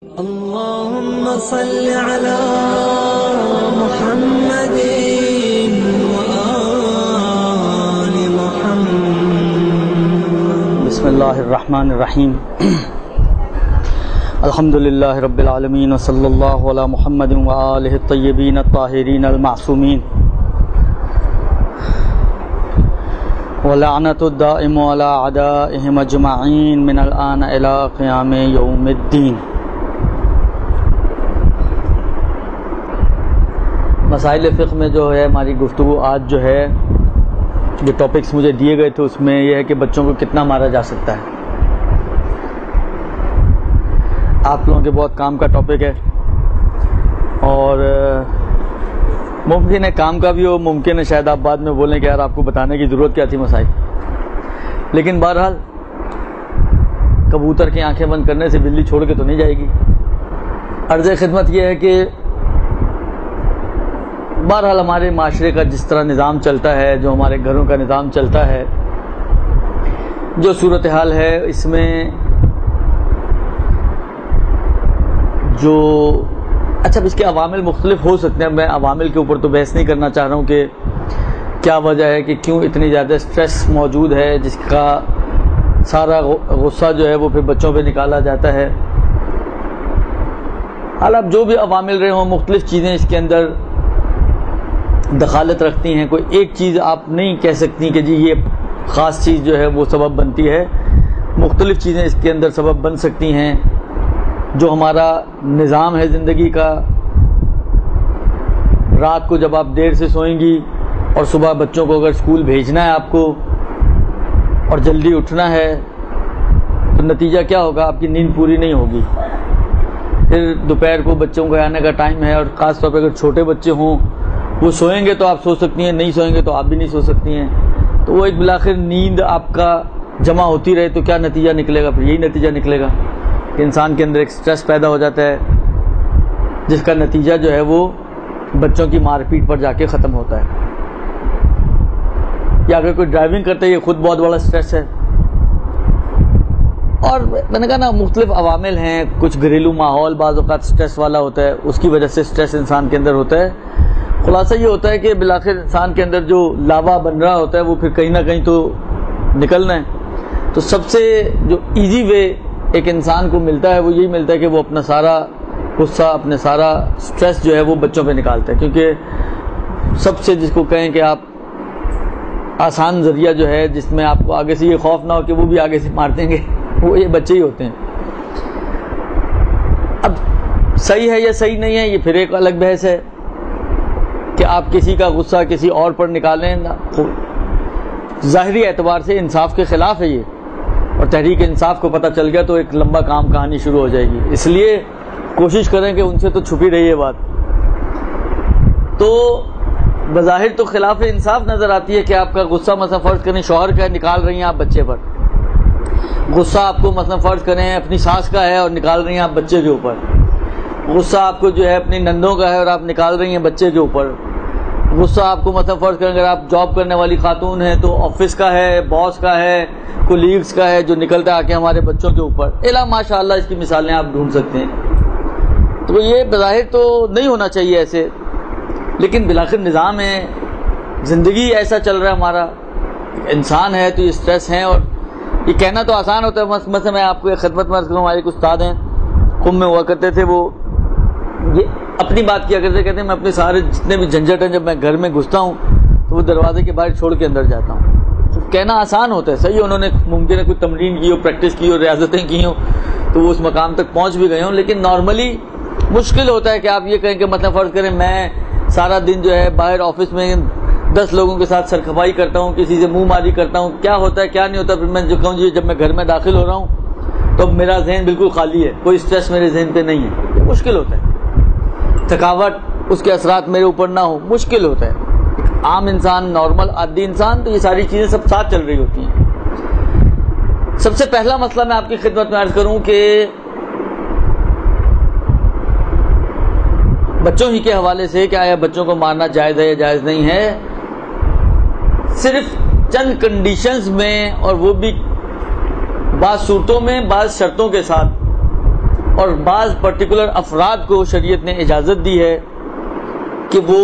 اللهم صل على محمد وآل محمد. بسم اللہ الرحمن الرحیم. الحمد للہ رب العالمین وصلی اللہ علی محمد وآلہ الطیبین الطاہرین المعصومین ولعنت الدائم علی اعدائہم اجمعین من الآن الی قیام یوم الدین. مسائل فقہ میں جو ہے ہماری گفتگو آج جو ہے جو ٹاپکس مجھے دیے گئے تھے اس میں یہ ہے کہ بچوں کو کتنا مارا جا سکتا ہے. آپ لوگوں کے بہت کام کا ٹاپک ہے اور ممکن ہے کام کا بھی ہو, ممکن ہے شاید آپ بعد میں بولیں کہ یار آپ کو بتانے کی ضرورت کیا تھی مسائل. لیکن بہرحال کبوتر کی آنکھیں بند کرنے سے بلی چھوڑ کے تو نہیں جائے گی. عرض خدمت یہ ہے کہ بہرحال ہمارے معاشرے کا جس طرح نظام چلتا ہے, جو ہمارے گھروں کا نظام چلتا ہے, جو صورتحال ہے اس میں جو اچھا اس کے عوامل مختلف ہو سکتے ہیں. میں عوامل کے اوپر تو بحث نہیں کرنا چاہ رہا ہوں کہ کیا وجہ ہے کہ کیوں اتنی زیادہ سٹریس موجود ہے جس کا سارا غصہ جو ہے وہ پھر بچوں پہ نکالا جاتا ہے. حال اب جو بھی عوامل رہے ہوں, مختلف چیزیں اس کے اندر دخالت رکھتی ہیں. کوئی ایک چیز آپ نہیں کہہ سکتی کہ جی یہ خاص چیز جو ہے وہ سبب بنتی ہے. مختلف چیزیں اس کے اندر سبب بن سکتی ہیں. جو ہمارا نظام ہے زندگی کا, رات کو جب آپ دیر سے سوئیں گی اور صبح بچوں کو اگر اسکول بھیجنا ہے آپ کو اور جلدی اٹھنا ہے تو نتیجہ کیا ہوگا, آپ کی نیند پوری نہیں ہوگی. پھر دوپہر کو بچوں کے آنے کا ٹائم ہے اور خاص طور پہ اگر چھوٹے بچے ہوں وہ سوئیں گے تو آپ سو سکتی ہیں, نہیں سوئیں گے تو آپ بھی نہیں سو سکتی ہیں. تو وہ ایک بالآخر نیند آپ کا جمع ہوتی رہے تو کیا نتیجہ نکلے گا؟ پھر یہی نتیجہ نکلے گا کہ انسان کے اندر ایک سٹریس پیدا ہو جاتا ہے جس کا نتیجہ جو ہے وہ بچوں کی مار پیٹ پر جا کے ختم ہوتا ہے. یا اگر کوئی ڈرائیونگ کرتا ہے یہ خود بہت بڑا سٹریس ہے. اور میں نے کہا نا مختلف عوامل ہیں. کچھ گھریلو ماحول بعض اوقات سٹریس والا ہوتا ہے, اس کی وجہ سے سٹریس انسان کے اندر ہوتا ہے. خلاصہ یہ ہوتا ہے کہ بالآخر انسان کے اندر جو لاوا بن رہا ہوتا ہے وہ پھر کہیں نہ کہیں تو نکلنا ہے. تو سب سے جو ایزی وے ایک انسان کو ملتا ہے وہ یہی ملتا ہے کہ وہ اپنا سارا غصہ, اپنے سارا سٹریس جو ہے وہ بچوں پہ نکالتا ہے. کیونکہ سب سے جس کو کہیں کہ آپ آسان ذریعہ جو ہے جس میں آپ کو آگے سے یہ خوف نہ ہو کہ وہ بھی آگے سے مار دیں گے, وہ یہ بچے ہی ہوتے ہیں. اب صحیح ہے یا صحیح نہیں ہے یہ پھر ایک الگ بحث ہے کہ آپ کسی کا غصہ کسی اور پر نکالیں. ظاہری اعتبار سے انصاف کے خلاف ہے یہ, اور تحریک انصاف کو پتہ چل گیا تو ایک لمبا کام کہانی شروع ہو جائے گی. اس لیے کوشش کریں کہ ان سے تو چھپی رہی ہے بات. تو بظاہر تو خلاف انصاف نظر آتی ہے کہ آپ کا غصہ مثلا فرض کریں شوہر کا نکال رہی ہیں آپ بچے پر, غصہ آپ کو مثلا فرض کریں اپنی ساس کا ہے اور نکال رہی ہیں آپ بچے کے اوپر, غصہ آپ کو جو ہے اپنی نندوں کا ہے اور آپ نکال رہی ہیں بچے کے اوپر, غصہ آپ کو مثلا فرض کریں اگر آپ جاب کرنے والی خاتون ہیں تو آفس کا ہے, باس کا ہے, کولیگز کا ہے, جو نکلتا ہے آ کے ہمارے بچوں کے اوپر. ماشاء اللہ اس کی مثالیں آپ ڈھونڈ سکتے ہیں. تو یہ بظاہر تو نہیں ہونا چاہیے ایسے, لیکن بالآخر نظام ہے, زندگی ایسا چل رہا ہے, ہمارا انسان ہے تو یہ سٹریس ہیں. اور یہ کہنا تو آسان ہوتا ہے. مثلا میں آپ کو ایک خدمت میں عرض کروں, ہمارے ایک استاد ہیں قم میں ہوا کرتے تھے, وہ یہ اپنی بات کیا کرتے, کہتے ہیں میں اپنے سارے جتنے بھی جھنجھٹ ہیں جب میں گھر میں گھستا ہوں تو وہ دروازے کے باہر چھوڑ کے اندر جاتا ہوں. تو کہنا آسان ہوتا ہے, صحیح انہوں نے ممکن ہے کوئی تمرین کی ہو, پریکٹس کی ہو, ریاضتیں کی ہوں تو وہ اس مقام تک پہنچ بھی گئے ہوں. لیکن نارملی مشکل ہوتا ہے کہ آپ یہ کہیں کہ مطلب فرض کریں میں سارا دن جو ہے باہر آفس میں 10 لوگوں کے ساتھ سرخپائی کرتا ہوں, کسی سے منہ ماری کرتا ہوں, کیا ہوتا ہے کیا نہیں ہوتا, پھر میں جو کہوں جی جب میں گھر میں داخل ہو رہا ہوں تو میرا ذہن بالکل خالی ہے, کوئی سٹریس میرے ذہن پہ نہیں ہے. یہ مشکل ہوتا ہے. تھکاوٹ اس کے اثرات میرے اوپر نہ ہو, مشکل ہوتا ہے. عام انسان, نارمل عادی انسان تو یہ ساری چیزیں سب ساتھ چل رہی ہوتی ہیں. سب سے پہلا مسئلہ میں آپ کی خدمت میں عرض کروں کہ بچوں ہی کے حوالے سے کہ آیا بچوں کو مارنا جائز ہے یا جائز نہیں ہے. صرف چند کنڈیشنز میں, اور وہ بھی بعض صورتوں میں بعض شرطوں کے ساتھ اور بعض پرٹیکولر افراد کو شریعت نے اجازت دی ہے کہ وہ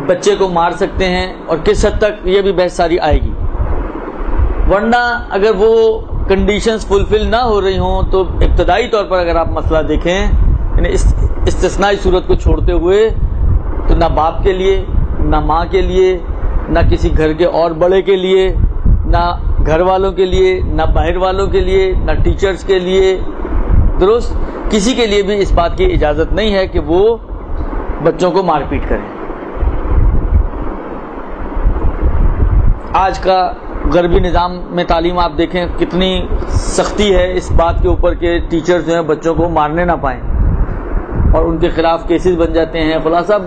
بچے کو مار سکتے ہیں، اور کس حد تک یہ بھی بحث ساری آئے گی. ورنہ اگر وہ کنڈیشنز فلفل نہ ہو رہی ہوں تو ابتدائی طور پر اگر آپ مسئلہ دیکھیں، یعنی استثنائی صورت کو چھوڑتے ہوئے، تو نہ باپ کے لیے، نہ ماں کے لیے، نہ کسی گھر کے اور بڑے کے لیے، نہ گھر والوں کے لیے، نہ باہر والوں کے لیے، نہ ٹیچرز کے لیے، درست کسی کے لیے بھی اس بات کی اجازت نہیں ہے کہ وہ بچوں کو مار پیٹ کریں. آج کا غربی نظام میں تعلیم آپ دیکھیں کتنی سختی ہے اس بات کے اوپر کہ ٹیچرز جو ہیں بچوں کو مارنے نہ پائیں، اور ان کے خلاف کیسز بن جاتے ہیں. خلاصہ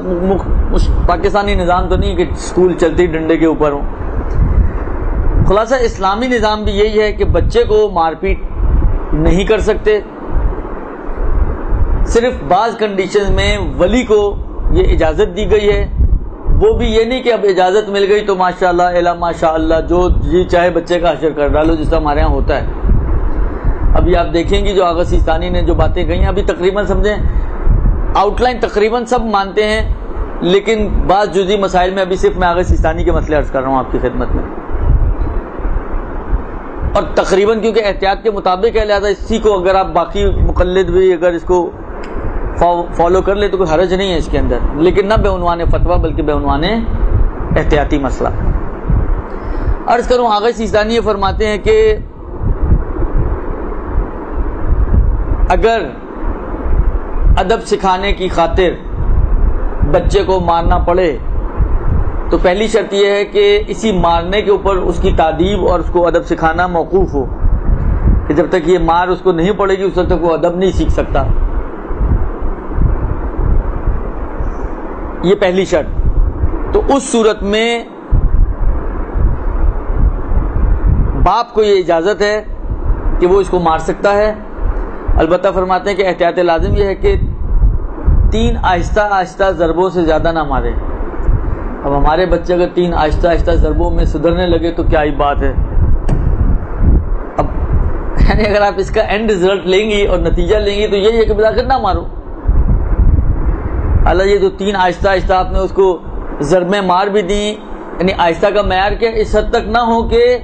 پاکستانی نظام تو نہیں کہ اسکول چلتے ہی ڈنڈے کے اوپر ہوں. خلاصہ اسلامی نظام بھی یہی ہے کہ بچے کو مار پیٹ نہیں کر سکتے. صرف بعض کنڈیشن میں ولی کو یہ اجازت دی گئی ہے. وہ بھی یہ نہیں کہ اب اجازت مل گئی تو ماشاءاللہ الا ماشاءاللہ جو جی چاہے بچے کا حشر کر ڈالو، جس طرح ہمارے ہاں ہوتا ہے. ابھی آپ دیکھیں گی جو آغا سیستانی نے جو باتیں کہی ہیں، ابھی تقریباً سمجھیں آؤٹ لائن تقریباً سب مانتے ہیں، لیکن بعض جزئی مسائل میں ابھی صرف میں آغا سیستانی کے مسئلے عرض کر رہا ہوں آپ کی خدمت میں. اور تقریباً کیونکہ احتیاط کے مطابق ہے، لہٰذا اسی کو اگر آپ باقی مقلد بھی اگر اس کو فالو کر لے تو کوئی حرج نہیں ہے اس کے اندر، لیکن نہ بے عنوان فتویٰ بلکہ بے عنوان احتیاطی مسئلہ. عرض کروں آغا سیستانی یہ فرماتے ہیں کہ اگر ادب سکھانے کی خاطر بچے کو مارنا پڑے تو پہلی شرط یہ ہے کہ اسی مارنے کے اوپر اس کی تادیب اور اس کو ادب سکھانا موقوف ہو، کہ جب تک یہ مار اس کو نہیں پڑے گی اس وقت تک وہ ادب نہیں سیکھ سکتا. یہ پہلی شرط. تو اس صورت میں باپ کو یہ اجازت ہے کہ وہ اس کو مار سکتا ہے. البتہ فرماتے ہیں کہ احتیاط لازم یہ ہے کہ 3 آہستہ آہستہ ضربوں سے زیادہ نہ مارے. اب ہمارے بچے اگر 3 آہستہ آہستہ ضربوں میں سدھرنے لگے تو کیا ہی بات ہے. اب یعنی اگر آپ اس کا اینڈ رزلٹ لیں گی اور نتیجہ لیں گی تو یہی ہے کہ بلاخر نہ مارو. اللہ یہ جو 3 آہستہ آہستہ آپ نے اس کو ضربیں مار بھی دی، یعنی آہستہ کا معیار کیا اس حد تک نہ ہو کہ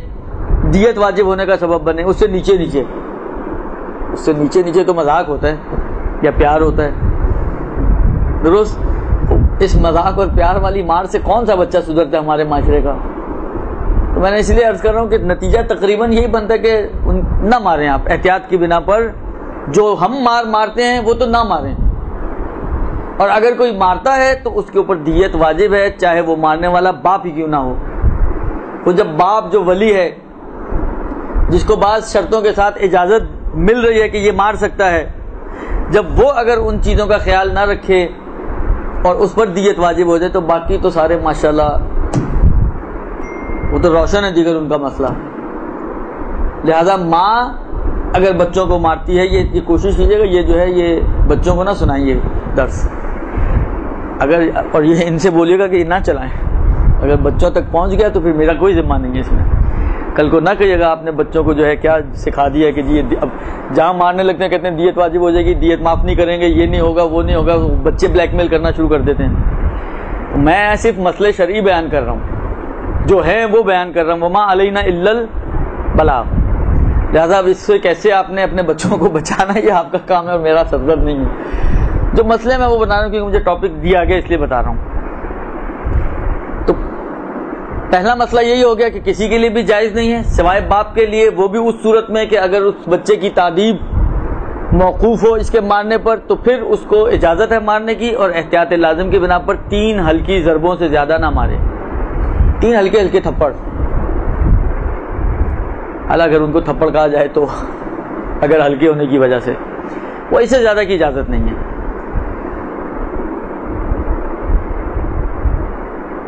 دیت واجب ہونے کا سبب بنے. اس سے نیچے نیچے، اس سے نیچے نیچے تو مذاق ہوتا ہے یا پیار ہوتا ہے، درست. اس مذاق اور پیار والی مار سے کون سا بچہ سدھرتا ہے ہمارے معاشرے کا؟ تو میں نے اس لیے عرض کر رہا ہوں کہ نتیجہ تقریباً یہی بنتا ہے کہ نہ ماریں آپ، احتیاط کی بنا پر. جو ہم مارتے ہیں وہ تو نہ ماریں، اور اگر کوئی مارتا ہے تو اس کے اوپر دیت واجب ہے، چاہے وہ مارنے والا باپ ہی کیوں نہ ہو. وہ جب باپ جو ولی ہے جس کو بعض شرطوں کے ساتھ اجازت مل رہی ہے کہ یہ مار سکتا ہے، جب وہ اگر ان چیزوں کا خیال نہ رکھے اور اس پر دیت واجب ہو جائے تو باقی تو سارے ماشاءاللہ وہ تو روشن ہے دیگر ان کا مسئلہ. لہذا ماں اگر بچوں کو مارتی ہے یہ کوشش کیجیے گا یہ جو ہے یہ بچوں کو نہ سنائیے درس، اگر اور یہ ان سے بولیے گا کہ یہ نہ چلائیں. اگر بچوں تک پہنچ گیا تو پھر میرا کوئی ذمہ نہیں ہے اس میں. کل کو نہ کہیے گا آپ نے بچوں کو جو ہے کیا سکھا دیا ہے کہ جی اب جہاں مارنے لگتے ہیں کہتے ہیں دیت واجب ہو جائے گی، دیت معاف نہیں کریں گے، یہ نہیں ہوگا وہ نہیں ہوگا. بچے بلیک میل کرنا شروع کر دیتے ہیں. میں صرف مسئلے شرعی بیان کر رہا ہوں، جو ہے وہ بیان کر رہا ہوں. وما علینا الا البلاغ. لہٰذا اب اس سے کیسے آپ نے اپنے بچوں کو بچانا یہ آپ کا کام ہے اور میرا سرزد نہیں ہے. جو مسئلے میں وہ بتا رہا ہوں کیونکہ مجھے ٹاپک دیا گیا اس لیے بتا رہا ہوں. تو پہلا مسئلہ یہی ہو گیا کہ کسی کے لیے بھی جائز نہیں ہے سوائے باپ کے لیے، وہ بھی اس صورت میں کہ اگر اس بچے کی تادیب موقوف ہو اس کے مارنے پر تو پھر اس کو اجازت ہے مارنے کی، اور احتیاط لازم کی بنا پر 3 ہلکی ضربوں سے زیادہ نہ مارے. 3 ہلکے ہلکے تھپڑ. حالانکہ اگر ان کو تھپڑ کہا جائے تو اگر ہلکے ہونے کی وجہ سے وہ اس سے زیادہ کی اجازت نہیں ہے.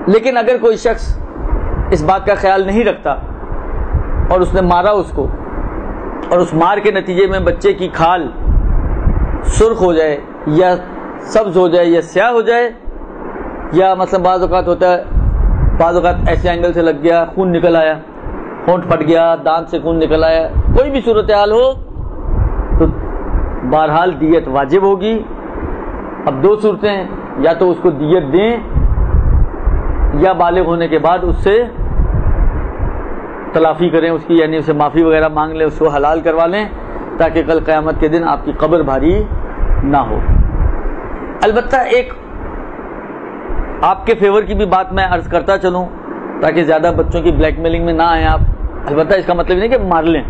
لیکن اگر کوئی شخص اس بات کا خیال نہیں رکھتا اور اس نے مارا اس کو، اور اس مار کے نتیجے میں بچے کی کھال سرخ ہو جائے یا سبز ہو جائے یا سیاہ ہو جائے، یا مثلا بعض اوقات ہوتا ہے بعض اوقات ایسے اینگل سے لگ گیا خون نکل آیا، ہونٹ پھٹ گیا، دانت سے خون نکل آیا، کوئی بھی صورتحال ہو تو بہرحال دیت واجب ہوگی. اب دو صورتیں ہیں, یا تو اس کو دیت دیں یا بالغ ہونے کے بعد اس سے تلافی کریں اس کی, یعنی اسے معافی وغیرہ مانگ لیں, اس کو حلال کروا لیں تاکہ کل قیامت کے دن آپ کی قبر بھاری نہ ہو. البتہ ایک آپ کے فیور کی بھی بات میں عرض کرتا چلوں تاکہ زیادہ بچوں کی بلیک میلنگ میں نہ آئیں آپ. البتہ اس کا مطلب نہیں کہ مار لیں,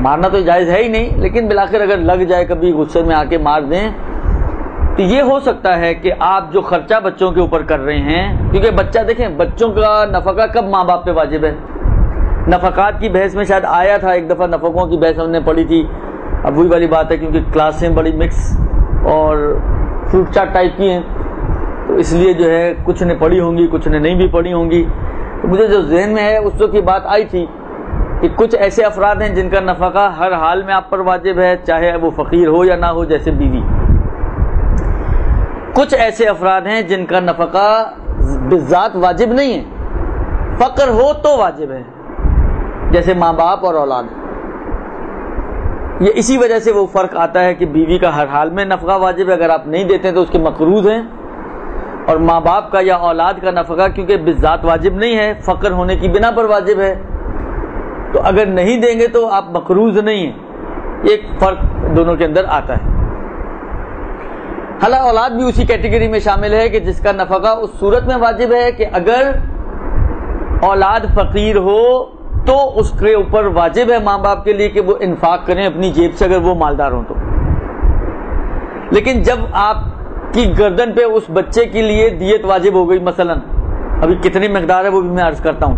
مارنا تو جائز ہے ہی نہیں, لیکن بالآخر اگر لگ جائے کبھی غصے میں آ کے مار دیں تو یہ ہو سکتا ہے کہ آپ جو خرچہ بچوں کے اوپر کر رہے ہیں, کیونکہ بچہ دیکھیں بچوں کا نفقہ کب ماں باپ پہ واجب ہے. نفقات کی بحث میں شاید آیا تھا ایک دفعہ, نفقوں کی بحث ہم نے پڑھی تھی. اب وہی والی بات ہے کیونکہ کلاسیں بڑی مکس اور فروٹ چاٹ ٹائپ کی ہیں, تو اس لیے جو ہے کچھ نے پڑھی ہوں گی کچھ نے نہیں بھی پڑھی ہوں گی. تو مجھے جو ذہن میں ہے اس وقت یہ بات آئی تھی کہ کچھ ایسے افراد ہیں جن کا نفقہ ہر حال میں آپ پر واجب ہے, چاہے وہ فقیر ہو یا نہ ہو, جیسے بیوی. کچھ ایسے افراد ہیں جن کا نفقہ بالذات واجب نہیں ہے, فقر ہو تو واجب ہے, جیسے ماں باپ اور اولاد. یہ اسی وجہ سے وہ فرق آتا ہے کہ بیوی کا ہر حال میں نفقہ واجب ہے, اگر آپ نہیں دیتے ہیں تو اس کے مقروض ہیں, اور ماں باپ کا یا اولاد کا نفقہ کیونکہ بالذات واجب نہیں ہے, فقر ہونے کی بنا پر واجب ہے, تو اگر نہیں دیں گے تو آپ مقروض نہیں ہیں. ایک فرق دونوں کے اندر آتا ہے. حالانکہ اولاد بھی اسی کیٹیگری میں شامل ہے کہ جس کا نفقہ اس صورت میں واجب ہے کہ اگر اولاد فقیر ہو تو اس کے اوپر واجب ہے ماں باپ کے لیے کہ وہ انفاق کریں اپنی جیب سے, اگر وہ مالدار ہوں تو. لیکن جب آپ کی گردن پہ اس بچے کے لیے دیت واجب ہو گئی, مثلا ابھی کتنی مقدار ہے وہ بھی میں عرض کرتا ہوں,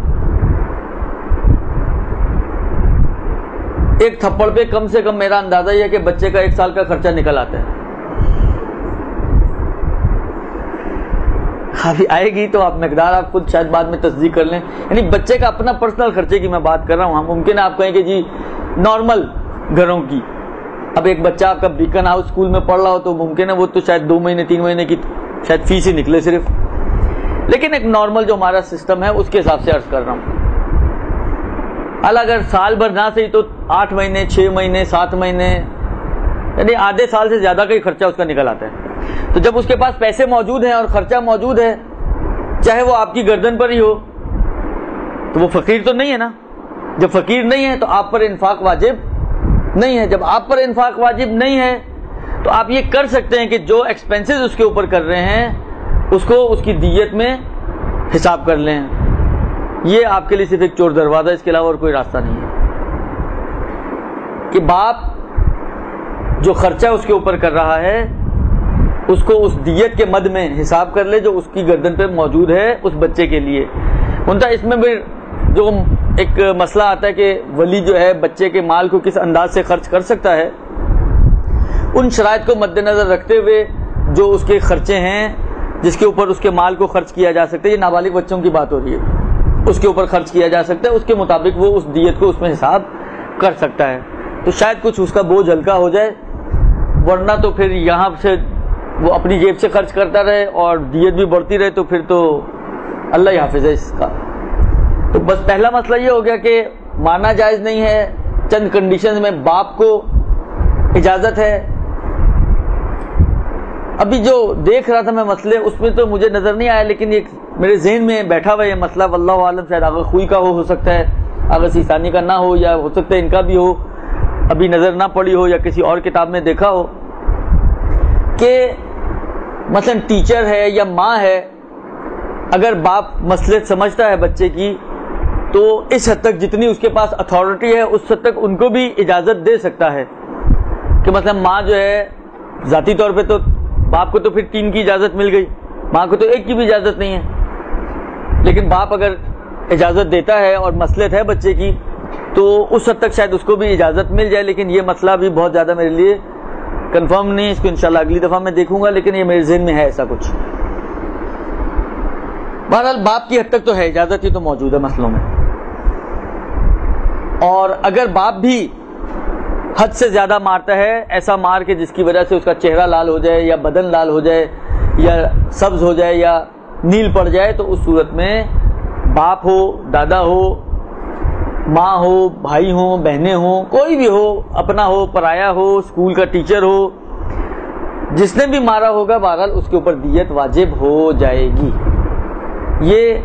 ایک تھپڑ پہ کم سے کم میرا اندازہ یہ ہے کہ بچے کا 1 سال کا خرچہ نکل آتا ہے. ابھی آئے گی تو آپ مقدار آپ خود شاید بعد میں تصدیق کر لیں, یعنی بچے کا اپنا پرسنل خرچے کی میں بات کر رہا ہوں. ممکن ہے آپ کہیں کہ جی نارمل گھروں کی, اب ایک بچہ آپ کا بیکن ہاؤس اسکول میں پڑھ رہا ہو تو ممکن ہے وہ تو شاید 2 مہینے 3 مہینے کی شاید فیس ہی نکلے صرف, لیکن ایک نارمل جو ہمارا سسٹم ہے اس کے حساب سے عرض کر رہا ہوں. اگر سال بھر نہ صحیح تو 8 مہینے 6 مہینے 7 مہینے, یعنی آدھے سال سے زیادہ کا ہی خرچہ اس کا نکل آتا ہے. تو جب اس کے پاس پیسے موجود ہیں اور خرچہ موجود ہے, چاہے وہ آپ کی گردن پر ہی ہو, تو وہ فقیر تو نہیں ہے نا. جب فقیر نہیں ہے تو آپ پر انفاق واجب نہیں ہے. جب آپ پر انفاق واجب نہیں ہے تو آپ یہ کر سکتے ہیں کہ جو ایکسپینسز اس کے اوپر کر رہے ہیں اس کو اس کی دیت میں حساب کر لیں. یہ آپ کے لیے صرف ایک چور دروازہ, اس کے علاوہ اور کوئی راستہ نہیں ہے کہ باپ جو خرچہ اس کے اوپر کر رہا ہے اس کو اس دیت کے مد میں حساب کر لے جو اس کی گردن پہ موجود ہے اس بچے کے لیے. انتا اس میں بھی جو ایک مسئلہ آتا ہے کہ ولی جو ہے بچے کے مال کو کس انداز سے خرچ کر سکتا ہے, ان شرائط کو مد نظر رکھتے ہوئے جو اس کے خرچے ہیں جس کے اوپر اس کے مال کو خرچ کیا جا سکتا ہے, یہ نابالغ بچوں کی بات ہو رہی ہے, اس کے اوپر خرچ کیا جا سکتا ہے, اس کے مطابق وہ اس دیت کو اس میں حساب کر سکتا ہے. تو شاید کچھ اس کا بوجھ ہلکا ہو جائے, ورنہ تو پھر یہاں سے وہ اپنی جیب سے خرچ کرتا رہے اور دیت بھی بڑھتی رہے تو پھر تو اللہ ہی حافظ ہے اس کا. تو بس پہلا مسئلہ یہ ہو گیا کہ ماننا جائز نہیں ہے, چند کنڈیشنز میں باپ کو اجازت ہے. ابھی جو دیکھ رہا تھا میں مسئلے اس میں تو مجھے نظر نہیں آیا, لیکن یہ میرے ذہن میں بیٹھا ہوا یہ مسئلہ, واللہ عالم شاید آغا خوئی کا ہو سکتا ہے, آغا سیسانی کا نہ ہو, یا ہو سکتا ہے ان کا بھی ہو, ابھی نظر نہ پڑی ہو یا کسی اور کتاب میں دیکھا ہو کہ مثلا ٹیچر ہے یا ماں ہے, اگر باپ مصلحت سمجھتا ہے بچے کی تو اس حد تک جتنی اس کے پاس اتھارٹی ہے اس حد تک ان کو بھی اجازت دے سکتا ہے کہ مثلا ماں جو ہے ذاتی طور پہ تو باپ کو تو پھر 3 کی اجازت مل گئی, ماں کو تو 1 کی بھی اجازت نہیں ہے, لیکن باپ اگر اجازت دیتا ہے اور مصلحت ہے بچے کی تو اس حد تک شاید اس کو بھی اجازت مل جائے. لیکن یہ مسئلہ بھی بہت زیادہ میرے لیے کنفرم نہیں, اس کو انشاءاللہ اگلی دفعہ میں دیکھوں گا, لیکن یہ میرے ذہن میں ہے ایسا کچھ. بہرحال باپ کی حد تک تو ہے, اجازت ہی تو موجود ہے مسئلوں میں. اور اگر باپ بھی حد سے زیادہ مارتا ہے, ایسا مار کے جس کی وجہ سے اس کا چہرہ لال ہو جائے یا بدن لال ہو جائے یا سبز ہو جائے یا نیل پڑ جائے, تو اس صورت میں باپ ہو, دادا ہو ماں ہو، بھائی ہوں، بہنیں ہوں، کوئی بھی ہو، اپنا ہو، پرایا ہو، اسکول کا ٹیچر ہو، جس نے بھی مارا ہوگا بہرحال اس کے اوپر دیت واجب ہو جائے گی. یہ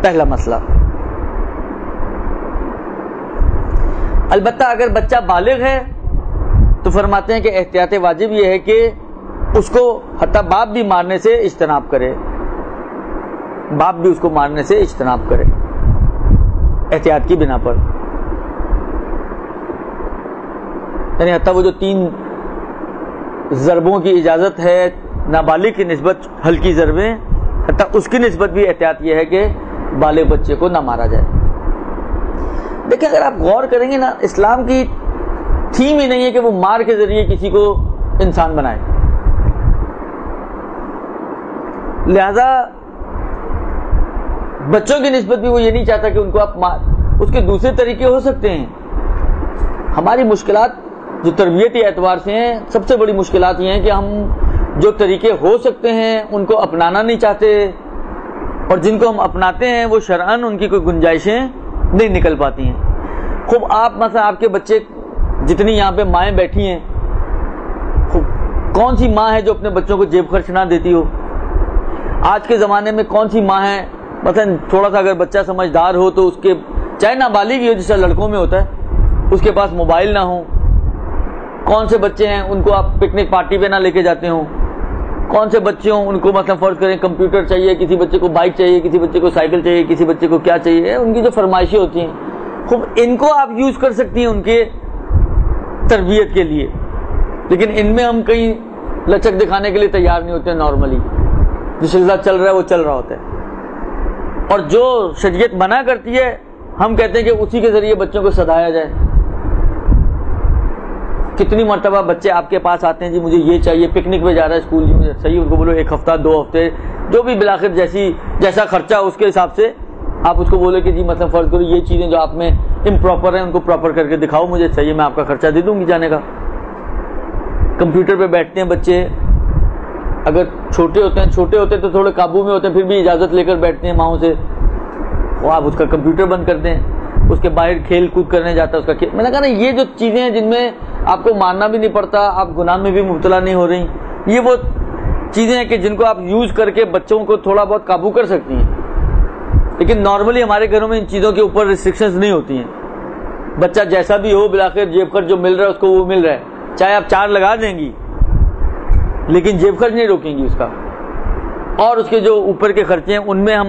پہلا مسئلہ. البتہ اگر بچہ بالغ ہے تو فرماتے ہیں کہ احتیاط واجب یہ ہے کہ اس کو حتیٰ باپ بھی مارنے سے اجتناب کرے، باپ بھی اس کو مارنے سے اجتناب کرے احتیاط کی بنا پر. یعنی حتیٰ وہ جو 3 ضربوں کی اجازت ہے نابالغ کی نسبت، ہلکی ضربیں، حتیٰ اس کی نسبت بھی احتیاط یہ ہے کہ بالغ بچے کو نہ مارا جائے. دیکھیں اگر آپ غور کریں گے نا، اسلام کی تھیم ہی نہیں ہے کہ وہ مار کے ذریعے کسی کو انسان بنائے. لہذا بچوں کی نسبت بھی وہ یہ نہیں چاہتا کہ ان کو آپ مار. اس کے دوسرے طریقے ہو سکتے ہیں. ہماری مشکلات جو تربیتی اعتبار سے ہیں، سب سے بڑی مشکلات یہ ہیں کہ ہم جو طریقے ہو سکتے ہیں ان کو اپنانا نہیں چاہتے، اور جن کو ہم اپناتے ہیں وہ شرعاً ان کی کوئی گنجائشیں نہیں نکل پاتی ہیں. خوب آپ مثلا آپ کے بچے جتنی یہاں پہ مائیں بیٹھی ہیں، کون سی ماں ہے جو اپنے بچوں کو جیب خرچ نہ دیتی ہو؟ آج کے زمانے میں کون سی ماں ہے مثلا تھوڑا سا اگر بچہ سمجھدار ہو تو اس کے چاہے نابالغ ہی ہو جیسا لڑکوں میں ہوتا ہے، اس کے پاس موبائل نہ ہو؟ کون سے بچے ہیں ان کو آپ پکنک پارٹی پہ نہ لے کے جاتے ہوں؟ کون سے بچے ہوں ان کو مثلا فرض کریں کمپیوٹر چاہیے، کسی بچے کو بائک چاہیے، کسی بچے کو سائیکل چاہیے، کسی بچے کو کیا چاہیے، ان کی جو فرمائشیں ہوتی ہیں خوب ان کو آپ یوز کر سکتی ہیں ان کے تربیت کے لیے، لیکن ان میں ہم کہیں لچک دکھانے کے لیے تیار نہیں ہوتے. نارملی جو سلسلہ چل رہا ہے وہ چل رہا ہوتا ہے، اور جو شریعت منع کرتی ہے ہم کہتے ہیں کہ اسی کے ذریعے بچوں کو سدھایا جائے. کتنی مرتبہ بچے آپ کے پاس آتے ہیں جی مجھے یہ چاہیے، پکنک پہ جا رہا ہے اسکول، جی صحیح، ان کو بولو 1 ہفتہ 2 ہفتے جو بھی بالآخر جیسا خرچہ اس کے حساب سے آپ اس کو بولے کہ جی مثلا فرض کرو یہ چیزیں جو آپ میں امپراپر ہیں ان کو پراپر کر کے دکھاؤ مجھے، صحیح میں آپ کا خرچہ دے دوں گی جانے کا. کمپیوٹر پہ بیٹھتے ہیں بچے، اگر چھوٹے ہوتے ہیں تو تھوڑے قابو میں ہوتے ہیں، پھر بھی اجازت لے کر بیٹھتے ہیں ماؤں سے، وہ آپ اس کا کمپیوٹر بند کر دیں، اس کے باہر کھیل کود کرنے جاتا ہے اس کا. میں نے کہا نا یہ جو چیزیں ہیں جن میں آپ کو مارنا بھی نہیں پڑتا، آپ گناہ میں بھی مبتلا نہیں ہو رہی، یہ وہ چیزیں ہیں کہ جن کو آپ یوز کر کے بچوں کو تھوڑا بہت قابو کر سکتی ہیں. لیکن نارملی ہمارے گھروں میں ان چیزوں کے اوپر ریسٹرکشنز نہیں ہوتی ہیں. بچہ جیسا بھی ہو بالآخر جیب خرچ جو مل رہا ہے اس کو وہ مل رہا ہے، چاہے آپ 4 لگا دیں گی لیکن جیب خرچ نہیں روکیں گی اس کا. اور اس کے جو اوپر کے خرچے ہیں ان میں ہم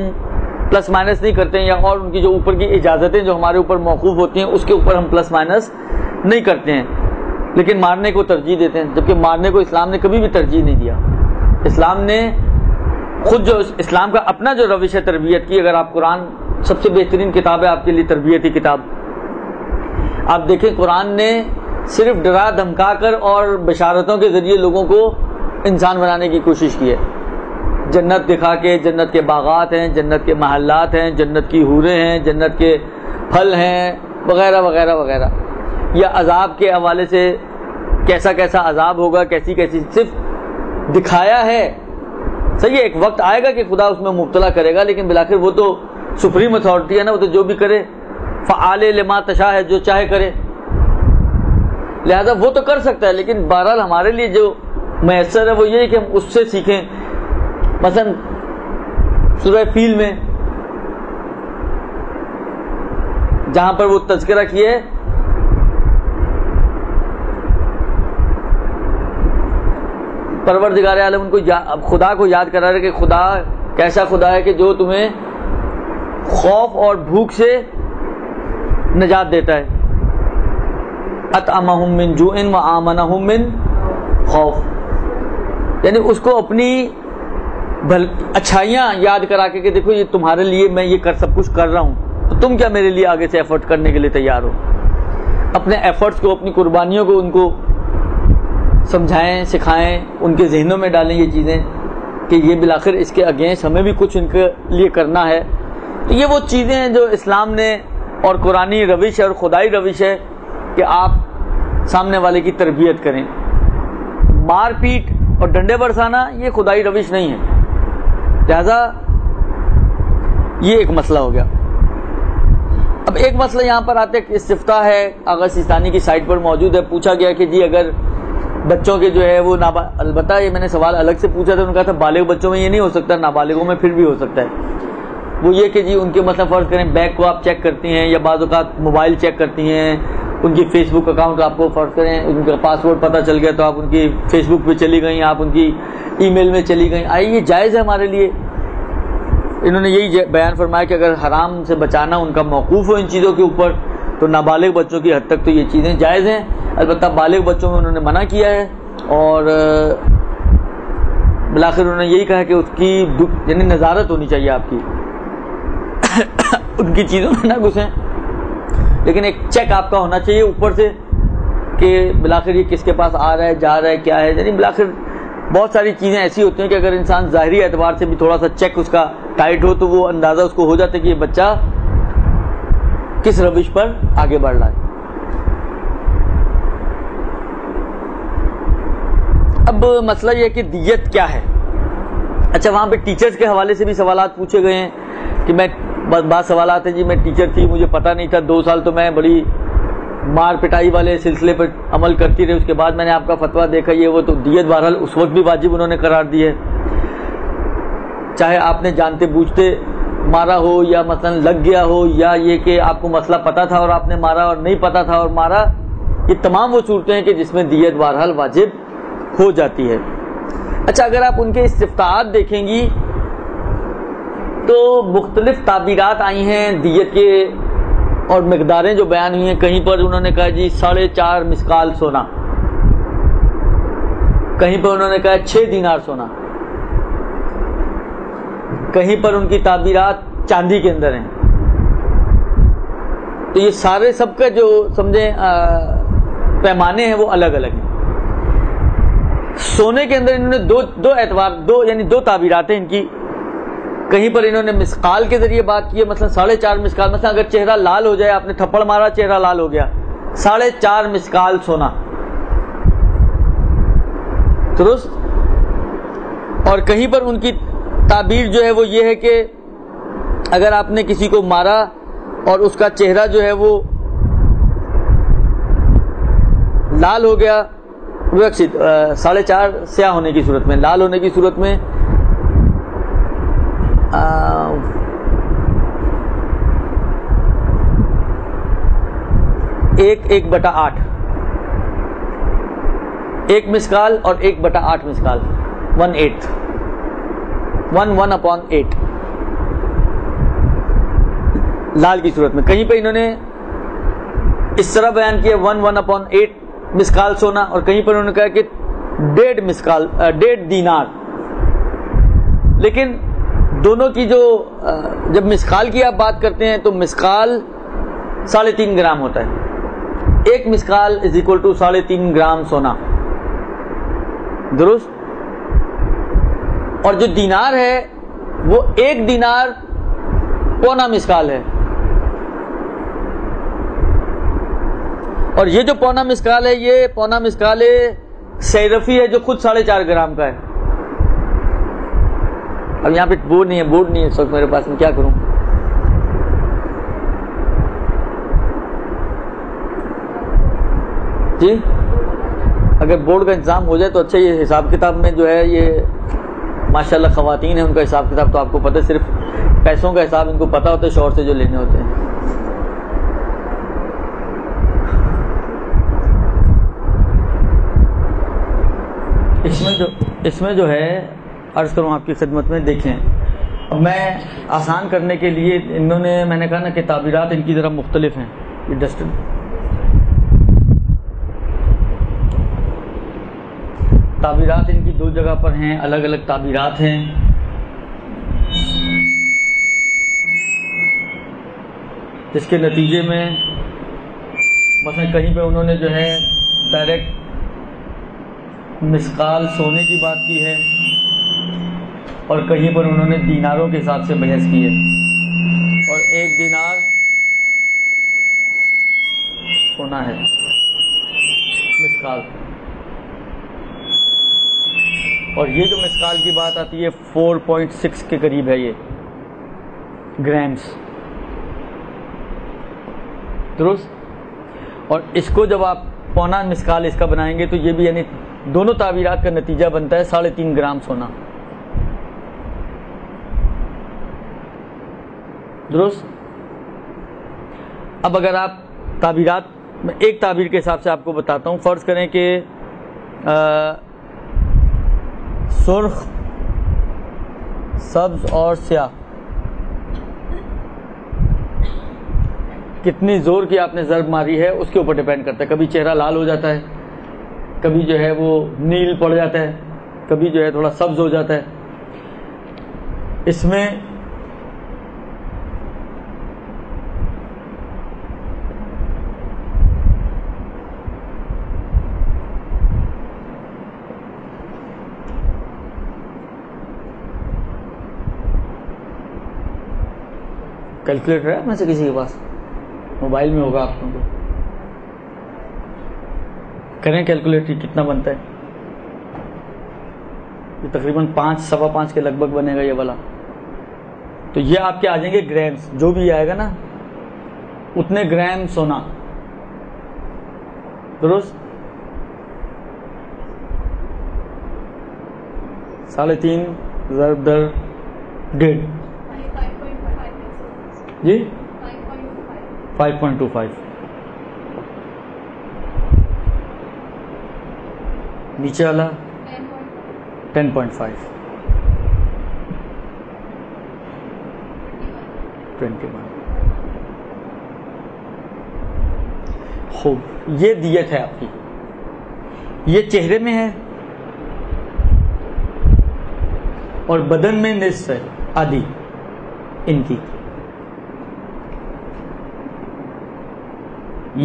پلس مائنس نہیں کرتے ہیں، یا اور ان کی جو اوپر کی اجازتیں جو ہمارے اوپر موقوف ہوتی ہیں اس کے اوپر ہم پلس مائنس نہیں کرتے ہیں، لیکن مارنے کو ترجیح دیتے ہیں. جبکہ مارنے کو اسلام نے کبھی بھی ترجیح نہیں دیا. اسلام نے خود جو اسلام کا اپنا جو روش ہے تربیت کی، اگر آپ قرآن سب سے بہترین کتاب ہے آپ کے لیے تربیتی کتاب، آپ دیکھیں قرآن نے صرف ڈرا دھمکا کر اور بشارتوں کے ذریعے لوگوں کو انسان بنانے کی کوشش کی ہے. جنت دکھا کے، جنت کے باغات ہیں، جنت کے محلات ہیں، جنت کی حوریں ہیں، جنت کے پھل ہیں وغیرہ وغیرہ وغیرہ، یا عذاب کے حوالے سے کیسا کیسا عذاب ہوگا، کیسی کیسی صرف دکھایا ہے. صحیح ہے ایک وقت آئے گا کہ خدا اس میں مبتلا کرے گا، لیکن بالآخر وہ تو سپریم اتھارٹی ہے نا، وہ تو جو بھی کرے فعال لما تشاء ہے، جو چاہے کرے، لہذا وہ تو کر سکتا ہے. لیکن بہرحال ہمارے لیے جو میسر ہے وہ یہ ہے کہ ہم اس سے سیکھیں. مثلا سورہ فیل میں جہاں پر وہ تذکرہ کیے پروردگار عالم ان کو خدا کو یاد کرا رہے کہ خدا کیسا خدا ہے کہ جو تمہیں خوف اور بھوک سے نجات دیتا ہے. اطعمہم من جوع وآمنہم من خوف، یعنی اس کو اپنی اچھائیاں یاد کرا کے کہ دیکھو یہ تمہارے لیے میں یہ سب کچھ کر رہا ہوں، تو تم کیا میرے لیے آگے سے ایفرٹ کرنے کے لیے تیار ہو. اپنے ایفرٹس کو، اپنی قربانیوں کو ان کو سمجھائیں، سکھائیں، ان کے ذہنوں میں ڈالیں یہ چیزیں کہ یہ بالآخر اس کے اگینسٹ ہمیں بھی کچھ ان کے لیے کرنا ہے. تو یہ وہ چیزیں ہیں جو اسلام نے اور قرآنی روش ہے اور خدائی روش ہے کہ آپ سامنے والے کی تربیت کریں. مار پیٹ اور ڈنڈے برسانا یہ خدائی روش نہیں ہے. لہذا یہ ایک مسئلہ ہو گیا. اب ایک مسئلہ یہاں پر آتا ہے کہ استفتاء ہے آغا سیستانی کی سائٹ پر موجود ہے. پوچھا گیا کہ جی اگر بچوں کے جو ہے وہ البتہ یہ میں نے سوال الگ سے پوچھا تھا, انہوں نے کہا تھا بالغ بچوں میں یہ نہیں ہو سکتا, نابالغوں میں پھر بھی ہو سکتا ہے. وہ یہ کہ جی ان کے مثلا فرض کریں بیگ کو آپ چیک کرتی ہیں یا بعض اوقات موبائل چیک کرتی ہیں, ان کی فیس بک اکاؤنٹ آپ کو فرض کریں ان کا پاسورڈ پتہ چل گیا تو آپ ان کی فیس بک پہ چلی گئیں, آپ ان کی ای میل میں چلی گئیں. آئی یہ جائز ہے ہمارے لیے؟ انہوں نے یہی بیان فرمایا کہ اگر حرام سے بچانا ان کا موقوف ہو ان چیزوں کے اوپر تو نابالغ بچوں کی حد تک تو یہ چیزیں جائز ہیں. البتہ بالغ بچوں میں انہوں نے منع کیا ہے اور بالآخر انہوں نے یہی کہا کہ اس کی یعنی نظارت ہونی چاہیے آپ کی, ان کی چیزوں میں نہ گھسیں, لیکن ایک چیک آپ کا ہونا چاہیے اوپر سے کہ بالآخر یہ کس کے پاس آ رہا ہے جا رہا ہے کیا ہے. یعنی بالآخر بہت ساری چیزیں ایسی ہوتی ہیں کہ اگر انسان ظاہری اعتبار سے بھی تھوڑا سا چیک اس کا ٹائٹ ہو تو وہ اندازہ اس کو ہو جاتا ہے کہ یہ بچہ کس روش پر آگے بڑھ رہا ہے. اب مسئلہ یہ ہے کہ دیت کیا ہے. اچھا وہاں پہ ٹیچرز کے حوالے سے بھی سوالات پوچھے گئے ہیں کہ میں بعض سوالات ہیں جی میں ٹیچر تھی مجھے پتہ نہیں تھا 2 سال تو میں بڑی مار پٹائی والے سلسلے پر عمل کرتی رہی, اس کے بعد میں نے آپ کا فتویٰ دیکھا یہ وہ, تو دیت بہرحال اس وقت بھی واجب انہوں نے قرار دی ہے, چاہے آپ نے جانتے بوجھتے مارا ہو یا مثلا لگ گیا ہو یا یہ کہ آپ کو مسئلہ پتہ تھا اور آپ نے مارا اور نہیں پتہ تھا اور مارا. یہ تمام وہ صورتیں ہیں کہ جس میں دیت بہرحال واجب ہو جاتی ہے. اچھا اگر آپ ان کے استفتاءات دیکھیں گی تو مختلف تعبیرات آئی ہیں دیت کے اور مقداریں جو بیان ہوئی ہیں. کہیں پر انہوں نے کہا جی 4.5 مسقال سونا, کہیں پر انہوں نے کہا 6 دینار سونا, کہیں پر ان کی تعبیرات چاندی کے اندر ہیں. تو یہ سارے سب کا جو سمجھیں پیمانے ہیں وہ الگ الگ ہیں. سونے کے اندر انہوں نے دو اعتبار یعنی 2 تعبیرات ہیں ان کی. کہیں پر انہوں نے مسقال کے ذریعے بات کی ہے, مثلا 4.5 مسقال, مثلا اگر چہرہ لال ہو جائے, آپ نے تھپڑ مارا چہرہ لال ہو گیا, 4.5 مسقال سونا, درست. اور کہیں پر ان کی تعبیر جو ہے وہ یہ ہے کہ اگر آپ نے کسی کو مارا اور اس کا چہرہ جو ہے وہ لال ہو گیا, 4.5 سیاہ ہونے کی صورت میں, لال ہونے کی صورت میں 1/8 1 مسقال اور 1/8 مسقال 1/8 1/8 لال کی صورت میں. کہیں پہ انہوں نے اس طرح بیان کیا 1/8 مسقال سونا, اور کہیں پر انہوں نے کہا کہ 1.5 دینار. لیکن دونوں کی جو جب مسقال کی آپ بات کرتے ہیں تو مسقال 3.5 گرام ہوتا ہے, 1 مسقال = 3.5 گرام سونا, درست. اور جو دینار ہے وہ 1 دینار پونا مسقال ہے, اور یہ جو پونا مسقال ہے یہ پونا مسقال سیرفی ہے جو خود 4.5 گرام کا ہے. اب یہاں پہ بورڈ نہیں ہے اس وقت میرے پاس, میں کیا کروں. جی اگر بورڈ کا انتظام ہو جائے تو اچھا. یہ حساب کتاب میں جو ہے یہ ماشاءاللہ خواتین ہیں, ان کا حساب کتاب تو آپ کو پتہ ہے, صرف پیسوں کا حساب ان کو پتہ ہوتا ہے, شوہر سے جو لینے ہوتے ہیں. اس میں جو ہے عرض کروں آپ کی خدمت میں, دیکھیں اب میں آسان کرنے کے لیے میں نے کہا نا کہ تعبیرات ان کی ذرا مختلف ہیں. یہ ڈسٹن تعبیرات ان کی 2 جگہ پر ہیں, الگ الگ تعبیرات ہیں. جس کے نتیجے میں مثلا کہیں پہ انہوں نے جو ہے ڈائریکٹ مسقال سونے کی بات کی ہے, اور کہیں پر انہوں نے دیناروں کے حساب سے بحث کی ہے, اور 1 دینار سونا ہے مسقال. اور یہ جو مسقال کی بات آتی ہے 4.6 کے قریب ہے, یہ گرامز. درست. اور اس کو جب آپ پونا مسکال اس کا بنائیں گے تو یہ بھی یعنی دونوں تعبیرات کا نتیجہ بنتا ہے 3.5 گرام سونا. درست. اب اگر آپ تعبیرات میں ایک تعبیر کے حساب سے آپ کو بتاتا ہوں. فرض کریں کہ سرخ، سبز اور سیاہ، کتنی زور کی آپ نے ضرب ماری ہے اس کے اوپر ڈیپینڈ کرتا ہے. کبھی چہرہ لال ہو جاتا ہے، کبھی جو ہے وہ نیل پڑ جاتا ہے، کبھی جو ہے تھوڑا سبز ہو جاتا ہے. اس میں کیلکولیٹر ہے میں سے کسی کے پاس؟ موبائل میں ہوگا آپ لوگوں کو. کریں کیلکولیٹر کتنا بنتا ہے. یہ تقریباً 5 سوا 5 کے لگ بھگ بنے گا یہ والا. تو یہ آپ کے آ جائیں گے گرامز، جو بھی آئے گا نا اتنے گرام سونا. درست. 3.5 ضرب در 1.5 جی 5.25. نیچے والا 10.5 21. خوب. یہ دیت ہے آپ کی. یہ چہرے میں ہے اور بدن میں نصف ہے، آدھی ان کی.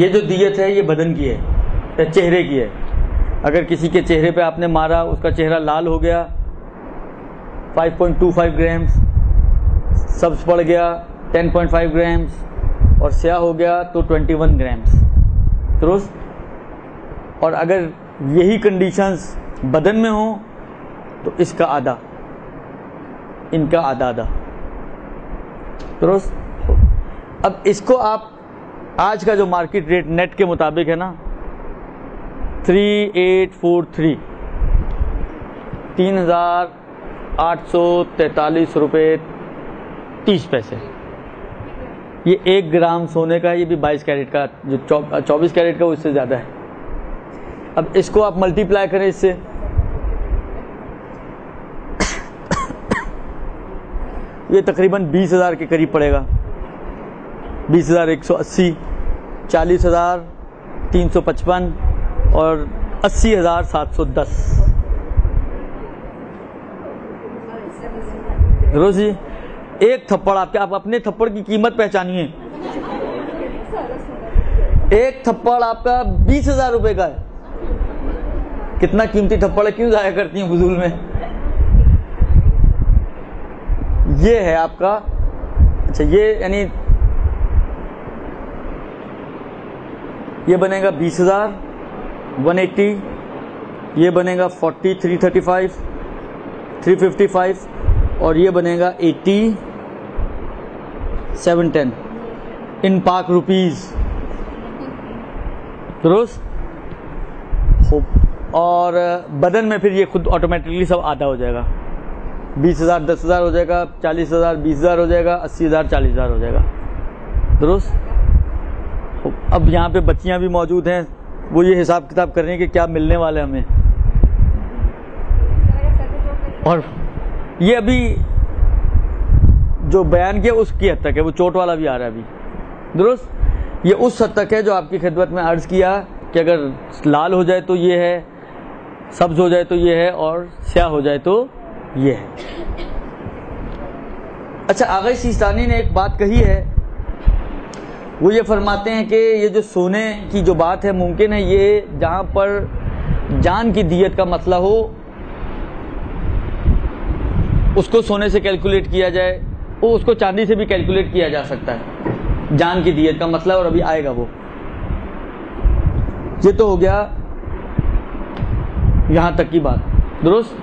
یہ جو دیت ہے یہ بدن کی ہے یا چہرے کی ہے. اگر کسی کے چہرے پہ آپ نے مارا، اس کا چہرہ لال ہو گیا 5.25 گرامز، سبز پڑ گیا 10.5 گرامز اور سیاہ ہو گیا تو 21 گرامز. درست. اور اگر یہی کنڈیشنز بدن میں ہوں تو اس کا آدھا، ان کا آدھا. درست. اب اس کو آپ آج کا جو مارکیٹ ریٹ نیٹ کے مطابق ہے نا 3843 3,843 روپے 30 پیسے. یہ 1 گرام سونے کا. یہ بھی 22 کیرٹ کا، جو 24 کیرٹ کا وہ اس سے زیادہ ہے. اب اس کو آپ ملٹی پلائی کریں اس سے، یہ تقریباً 20,000 کے قریب پڑے گا. 20,180، 40,355 اور 80,710. روز جی ایک تھپڑ آپ اپنے تھپڑ کی قیمت پہچانیے. ایک تھپڑ آپ کا 20,000 روپے کا ہے. کتنا قیمتی تھپڑ ہے، کیوں ضائع کرتی ہیں فضول میں. یہ ہے آپ کا. اچھا یہ یعنی یہ بنے گا 20,000 180، یہ بنے گا 40 335 355 اور یہ بنے گا 80 710 ان پاک روپیز. درست. خوب. اور بدن میں پھر یہ خود آٹومیٹکلی سب آدھا ہو جائے گا. 20,000 10,000 ہو جائے گا، 40,000 20,000 ہو جائے گا، 80,000 40,000 ہو جائے گا. درست. اب یہاں پہ بچیاں بھی موجود ہیں، وہ یہ حساب کتاب کر رہی ہیں کہ کیا ملنے والے ہمیں. اور یہ ابھی جو بیان کیا اس کی حد تک ہے، وہ چوٹ والا بھی آ رہا ہے ابھی. درست. یہ اس حد تک ہے جو آپ کی خدمت میں عرض کیا کہ اگر لال ہو جائے تو یہ ہے، سبز ہو جائے تو یہ ہے اور سیاہ ہو جائے تو یہ ہے. اچھا آغا سیستانی نے ایک بات کہی ہے، وہ یہ فرماتے ہیں کہ یہ جو سونے کی جو بات ہے، ممکن ہے یہ جہاں پر جان کی دیت کا مسئلہ ہو اس کو سونے سے کیلکولیٹ کیا جائے، وہ اس کو چاندی سے بھی کیلکولیٹ کیا جا سکتا ہے. جان کی دیت کا مسئلہ اور ابھی آئے گا وہ. یہ تو ہو گیا یہاں تک کی بات. درست.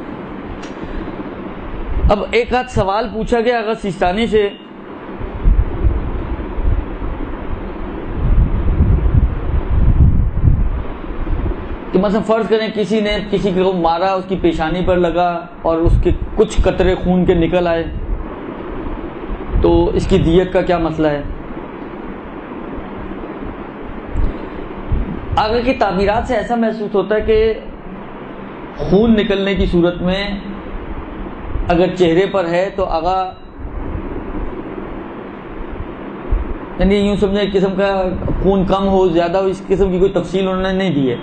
اب ایک آدھ سوال پوچھا گیا آغا سیستانی سے کہ مثلا فرض کریں کسی نے کسی کو مارا، اس کی پیشانی پر لگا اور اس کے کچھ قطرے خون کے نکل آئے، تو اس کی دیت کا کیا مسئلہ ہے؟ آگے کی تعبیرات سے ایسا محسوس ہوتا ہے کہ خون نکلنے کی صورت میں اگر چہرے پر ہے تو آگا یعنی یوں سمجھے ایک قسم کا خون کم ہو زیادہ ہو، اس قسم کی کوئی تفصیل انہوں نے نہیں دی ہے.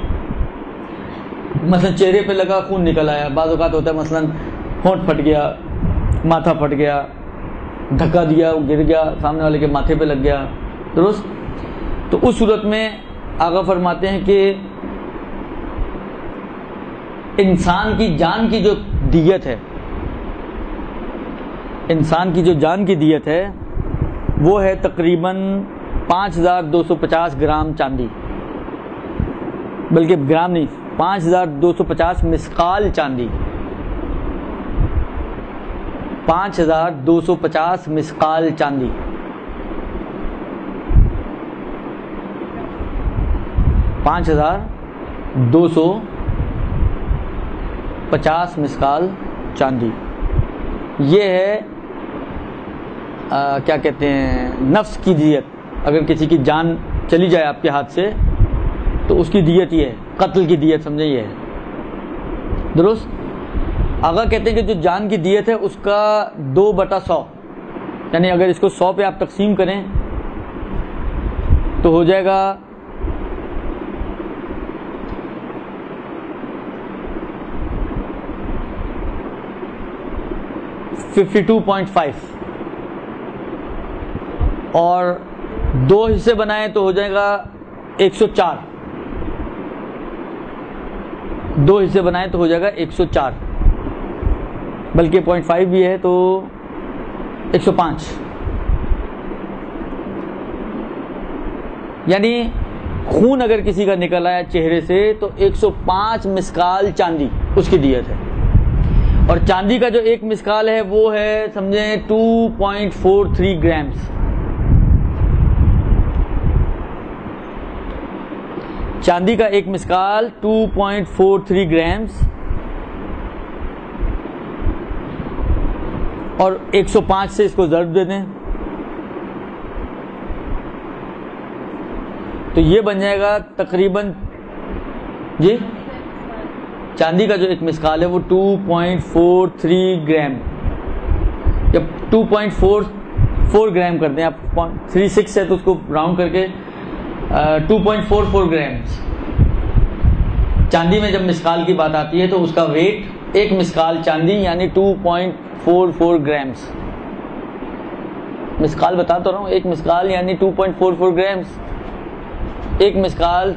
مثلا چہرے پہ لگا خون نکل آیا، بعض اوقات ہوتا ہے مثلا ہونٹ پھٹ گیا، ماتھا پھٹ گیا، دھکا دیا، گر گیا، سامنے والے کے ماتھے پہ لگ گیا، درست؟ تو اس صورت میں آقا فرماتے ہیں کہ انسان کی جان کی جو دیت ہے، انسان کی جو جان کی دیت ہے وہ ہے تقریباً 5250 گرام چاندی، بلکہ گرام نہیں، 5250 مسقال چاندی، 5250 مسقال چاندی. $5250 مسقال چاندی، یہ ہے کیا کہتے ہیں نفس کی دیت. اگر کسی کی جان چلی جائے آپ کے ہاتھ سے تو اس کی دیت یہ ہے، قتل کی دیت سمجھے یہ ہے، درست؟ آقا کہتے ہیں کہ جو جان کی دیت ہے اس کا 2/100، یعنی اگر اس کو 100 پہ آپ تقسیم کریں تو ہو جائے گا 52.5، اور 2 حصے بنائیں تو ہو جائے گا 104، 2 حصے بنائیں تو ہو جائے گا 104، بلکہ 0.5 بھی ہے تو 105. یعنی خون اگر کسی کا نکل آیا چہرے سے تو 105 مسقال چاندی اس کی دیت ہے. اور چاندی کا جو ایک مسقال ہے وہ ہے سمجھیں 2.43 گرامز. چاندی کا ایک مسقال 2.43 گرامز، اور 105 سے اس کو ضرب دے دیں تو یہ بن جائے گا تقریباً، جی چاندی کا جو ایک مسقال ہے وہ 2.43 گرام، جب 2.44 گرام کرتے ہیں آپ، 36 ہے تو اس کو راؤنڈ کر کے 2.44 گرامز. چاندی میں جب مسقال کی بات آتی ہے تو اس کا ویٹ ایک مسقال چاندی یعنی 2.44 گرامز. مسقال بتا تو رہا ہوں، ایک مسقال یعنی 2.44 گرامز، ایک مسقال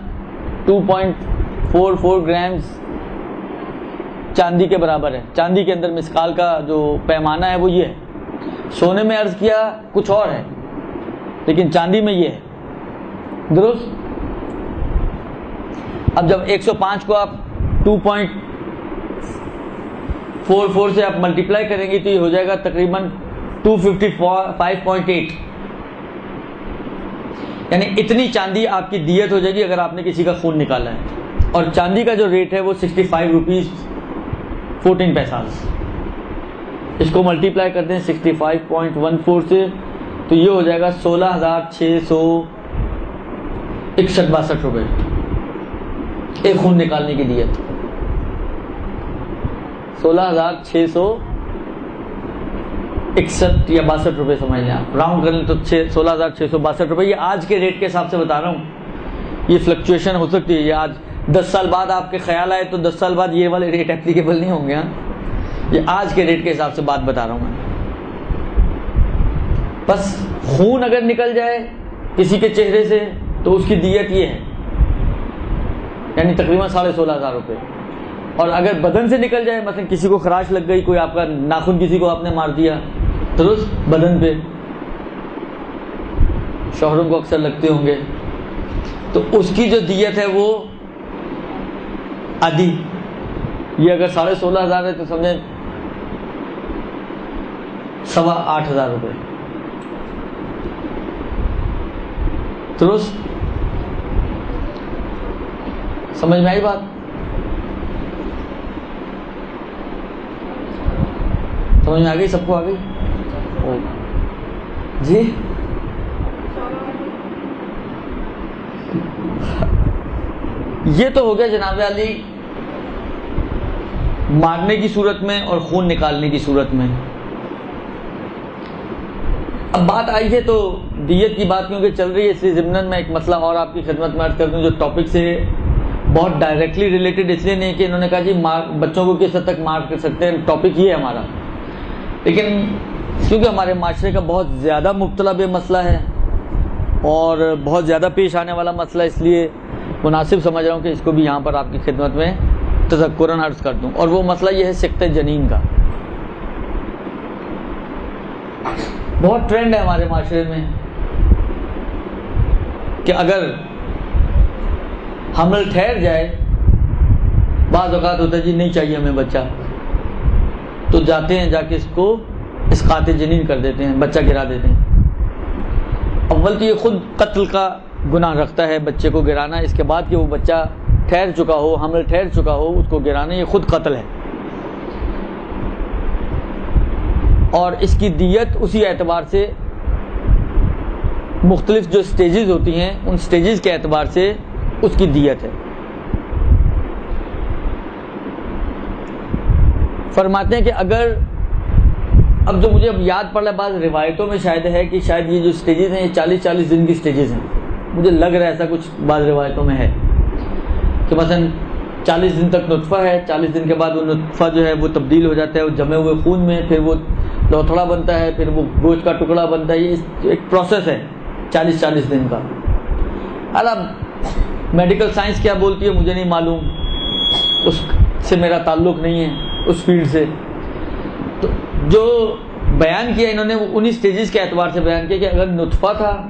2.44 گرامز چاندی کے برابر ہے. چاندی کے اندر مسقال کا جو پیمانہ ہے وہ یہ ہے. سونے میں عرض کیا کچھ اور ہے لیکن چاندی میں یہ ہے، درست؟ اب جب 105 کو آپ 2.44 سے آپ ملٹیپلائی کریں گے تو یہ ہو جائے گا تقریباً 255.8، یعنی اتنی چاندی آپ کی دیت ہو جائے گی اگر آپ نے کسی کا خون نکالا ہے. اور چاندی کا جو ریٹ ہے وہ 65 روپیز 14 پیسہ. اس کو ملٹیپلائی کرتے ہیں 65.14 سے تو یہ ہو جائے گا 16,661-62 روپے ایک خون نکالنے کی دیت. 16,661 یا 62 روپے سمجھ لیں آپ، راؤنڈ کر لیں تو 16,662 روپے. یہ آج کے ریٹ کے حساب سے بتا رہا ہوں، یہ فلکچویشن ہو سکتی ہے. یہ آج 10 سال بعد آپ کے خیال آئے تو 10 سال بعد یہ والے ریٹ اپلیکیبل نہیں ہوں گے. یہ آج کے ریٹ کے حساب سے بات بتا رہا ہوں میں. بس خون اگر نکل جائے کسی کے چہرے سے تو اس کی دیت یہ ہے، یعنی تقریباً 16,500 روپے. اور اگر بدن سے نکل جائے، مثلا کسی کو خراش لگ گئی، کوئی آپ کا ناخن کسی کو آپ نے مار دیا درست بدن پہ، شوہروں کو اکثر لگتے ہوں گے، تو اس کی جو دیت ہے وہ آدھی. یہ اگر 16,500 ہے تو سمجھیں 8,500 روپے، درست؟ سمجھ میں آئی بات؟ سمجھ میں آ گئی؟ سب کو آ گئی جی؟ یہ تو ہو گیا جناب علی مارنے کی صورت میں اور خون نکالنے کی صورت میں. اب بات آئی ہے تو دیت کی بات کیونکہ چل رہی ہے، اس لیے ضمناً میں ایک مسئلہ اور آپ کی خدمت میں عرض کر دوں جو ٹاپک سے بہت ڈائریکٹلی ریلیٹڈ، اس لیے نہیں کہ انہوں نے کہا جی بچوں کو کس حد تک مار کر سکتے ہیں، ٹاپک یہ ہے ہمارا، لیکن کیونکہ ہمارے معاشرے کا بہت زیادہ مبتلا بے مسئلہ ہے اور بہت زیادہ پیش آنے والا مسئلہ، اس لیے مناسب سمجھ رہا ہوں کہ اس کو بھی یہاں پر آپ کی خدمت میں تذکراً عرض کر دوں. اور وہ مسئلہ یہ ہے سکتہ جنین کا. بہت ٹرینڈ ہے ہمارے معاشرے میں کہ اگر حمل ٹھہر جائے، بعض اوقات ہوتا ہے جی نہیں چاہیے ہمیں بچہ، تو جاتے ہیں جا کے اس کو اسقاط جنین کر دیتے ہیں، بچہ گرا دیتے ہیں. اول تو یہ خود قتل کا گناہ رکھتا ہے بچے کو گرانا، اس کے بعد کہ وہ بچہ ٹھہر چکا ہو، حمل ٹھہر چکا ہو، اس کو گرانا یہ خود قتل ہے. اور اس کی دیت اسی اعتبار سے مختلف جو سٹیجز ہوتی ہیں ان سٹیجز کے اعتبار سے اس کی دیت ہے. فرماتے ہیں کہ اگر اب جو مجھے اب یاد پڑ رہا ہے بعض روایتوں میں شاید ہے کہ شاید یہ جو سٹیجز ہیں یہ 40 دن کی سٹیجز ہیں، مجھے لگ رہا ہے ایسا کچھ بعض روایتوں میں ہے کہ مثلا 40 دن تک نطفہ ہے، 40 دن کے بعد وہ نطفہ جو ہے وہ تبدیل ہو جاتا ہے وہ جمے ہوئے خون میں، پھر وہ لوتھڑا بنتا ہے، پھر وہ گوشت کا ٹکڑا بنتا ہے. یہ ایک پروسیس ہے 40 دن کا. اب میڈیکل سائنس کیا بولتی ہے مجھے نہیں معلوم، اس سے میرا تعلق نہیں ہے اس فیلڈ سے. تو جو بیان کیا انہوں نے وہ انہی سٹیجز کے اعتبار سے بیان کیا کہ اگر نطفہ تھا،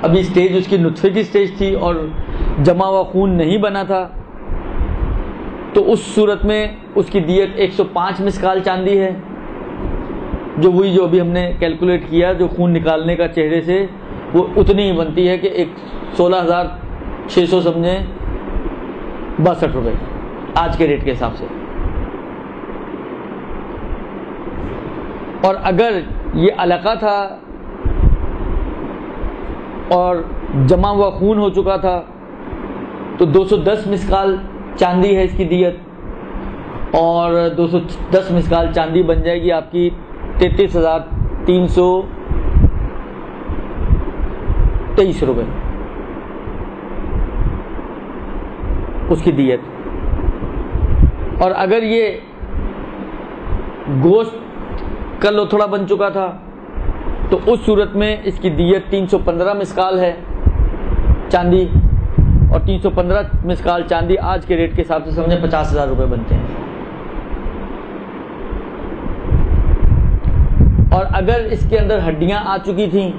ابھی سٹیج اس کی نطفے کی سٹیج تھی اور جمع ہوا خون نہیں بنا تھا، تو اس صورت میں اس کی دیت 105 مسکال چاندی ہے، جو وہی جو ابھی ہم نے کیلکولیٹ کیا جو خون نکالنے کا چہرے سے وہ اتنی ہی بنتی ہے کہ 16,600 سمجھیں 62 روپے آج کے ریٹ کے حساب سے. اور اگر یہ علقہ تھا اور جمع ہوا خون ہو چکا تھا تو 210 مسکال چاندی ہے اس کی دیت، اور 210 مسکال چاندی بن جائے گی آپ کی 33,323 روپے اس کی دیت. اور اگر یہ گوشت کا لوتھڑا بن چکا تھا تو اس صورت میں اس کی دیت 315 مسکال ہے چاندی، اور 315 مسکال چاندی آج کے ریٹ کے حساب سے سمجھیں 50,000 روپے بنتے ہیں. اور اگر اس کے اندر ہڈیاں آ چکی تھیں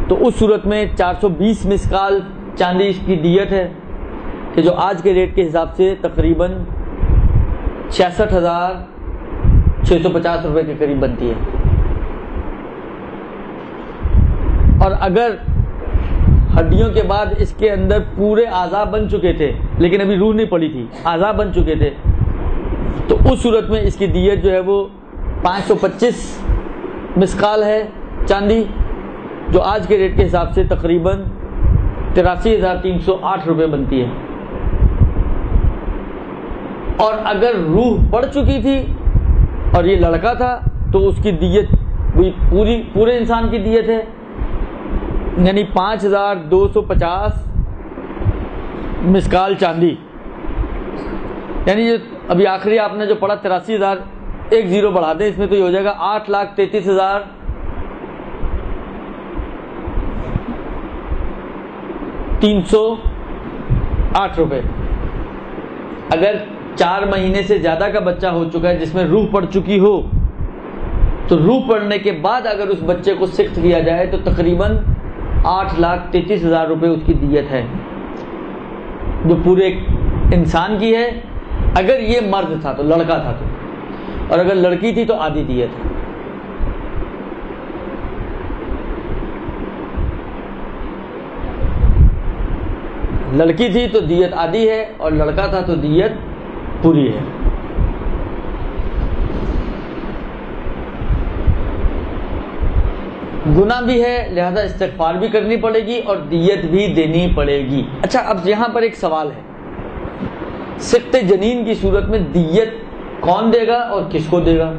تو اس صورت میں 420 مسکال چاندی اس کی دیت ہے کہ جو آج کے ریٹ کے حساب سے تقریباً 66,650 روپے کے قریب بنتی ہے. اور اگر ہڈیوں کے بعد اس کے اندر پورے اعضاء بن چکے تھے لیکن ابھی روح نہیں پڑی تھی، اعضاء بن چکے تھے، تو اس صورت میں اس کی دیت جو ہے وہ 525 مسکال ہے چاندی، جو آج کے ریٹ کے حساب سے تقریباً 83,308 روپے بنتی ہے. اور اگر روح پڑ چکی تھی اور یہ لڑکا تھا تو اس کی دیت وہی پورے انسان کی دیت ہے، یعنی 5,250 مسکال چاندی. یعنی یہ ابھی آخری آپ نے جو پڑھا 83,000 ایک زیرو بڑھا دیں اس میں تو یہ ہو جائے گا 8,33,308 روپے. اگر 4 مہینے سے زیادہ کا بچہ ہو چکا ہے جس میں روح پڑ چکی ہو تو روح پڑنے کے بعد اگر اس بچے کو سخت کیا جائے تو تقریباً 8,33,000 روپے اس کی دیت ہے جو پورے انسان کی ہے. اگر یہ مرد تھا تو لڑکا تھا تو، اور اگر لڑکی تھی تو آدھی دیت ہے. لڑکی تھی تو دیت آدھی ہے اور لڑکا تھا تو دیت پوری ہے. گناہ بھی ہے، لہذا استغفار بھی کرنی پڑے گی اور دیت بھی دینی پڑے گی۔ اچھا، اب یہاں پر ایک سوال ہے، سقط جنین کی صورت میں دیت کون دے گا اور کس کو دے گا؟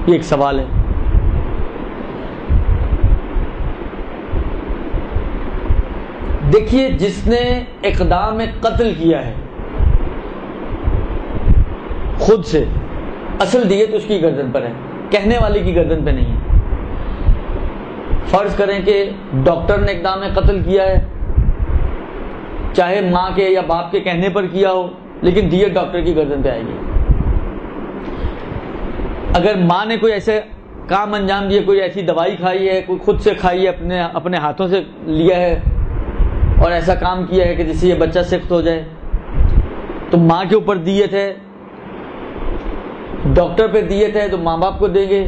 یہ ایک سوال ہے۔ دیکھیے، جس نے اقدام قتل کیا ہے خود سے، اصل دیت اس کی گردن پر ہے، کہنے والے کی گردن پہ نہیں ہے۔ فرض کریں کہ ڈاکٹر نے اقدام قتل کیا ہے، چاہے ماں کے یا باپ کے کہنے پر کیا ہو، لیکن دیت ڈاکٹر کی گردن پہ آئے گی۔ اگر ماں نے کوئی ایسے کام انجام دیا، کوئی ایسی دوائی کھائی ہے، کوئی خود سے کھائی ہے، اپنے ہاتھوں سے لیا ہے اور ایسا کام کیا ہے کہ جس سے یہ بچہ سخت ہو جائے، تو ماں کے اوپر دیت ہے، ڈاکٹر پہ دیت ہے تو ماں باپ کو دیں گے،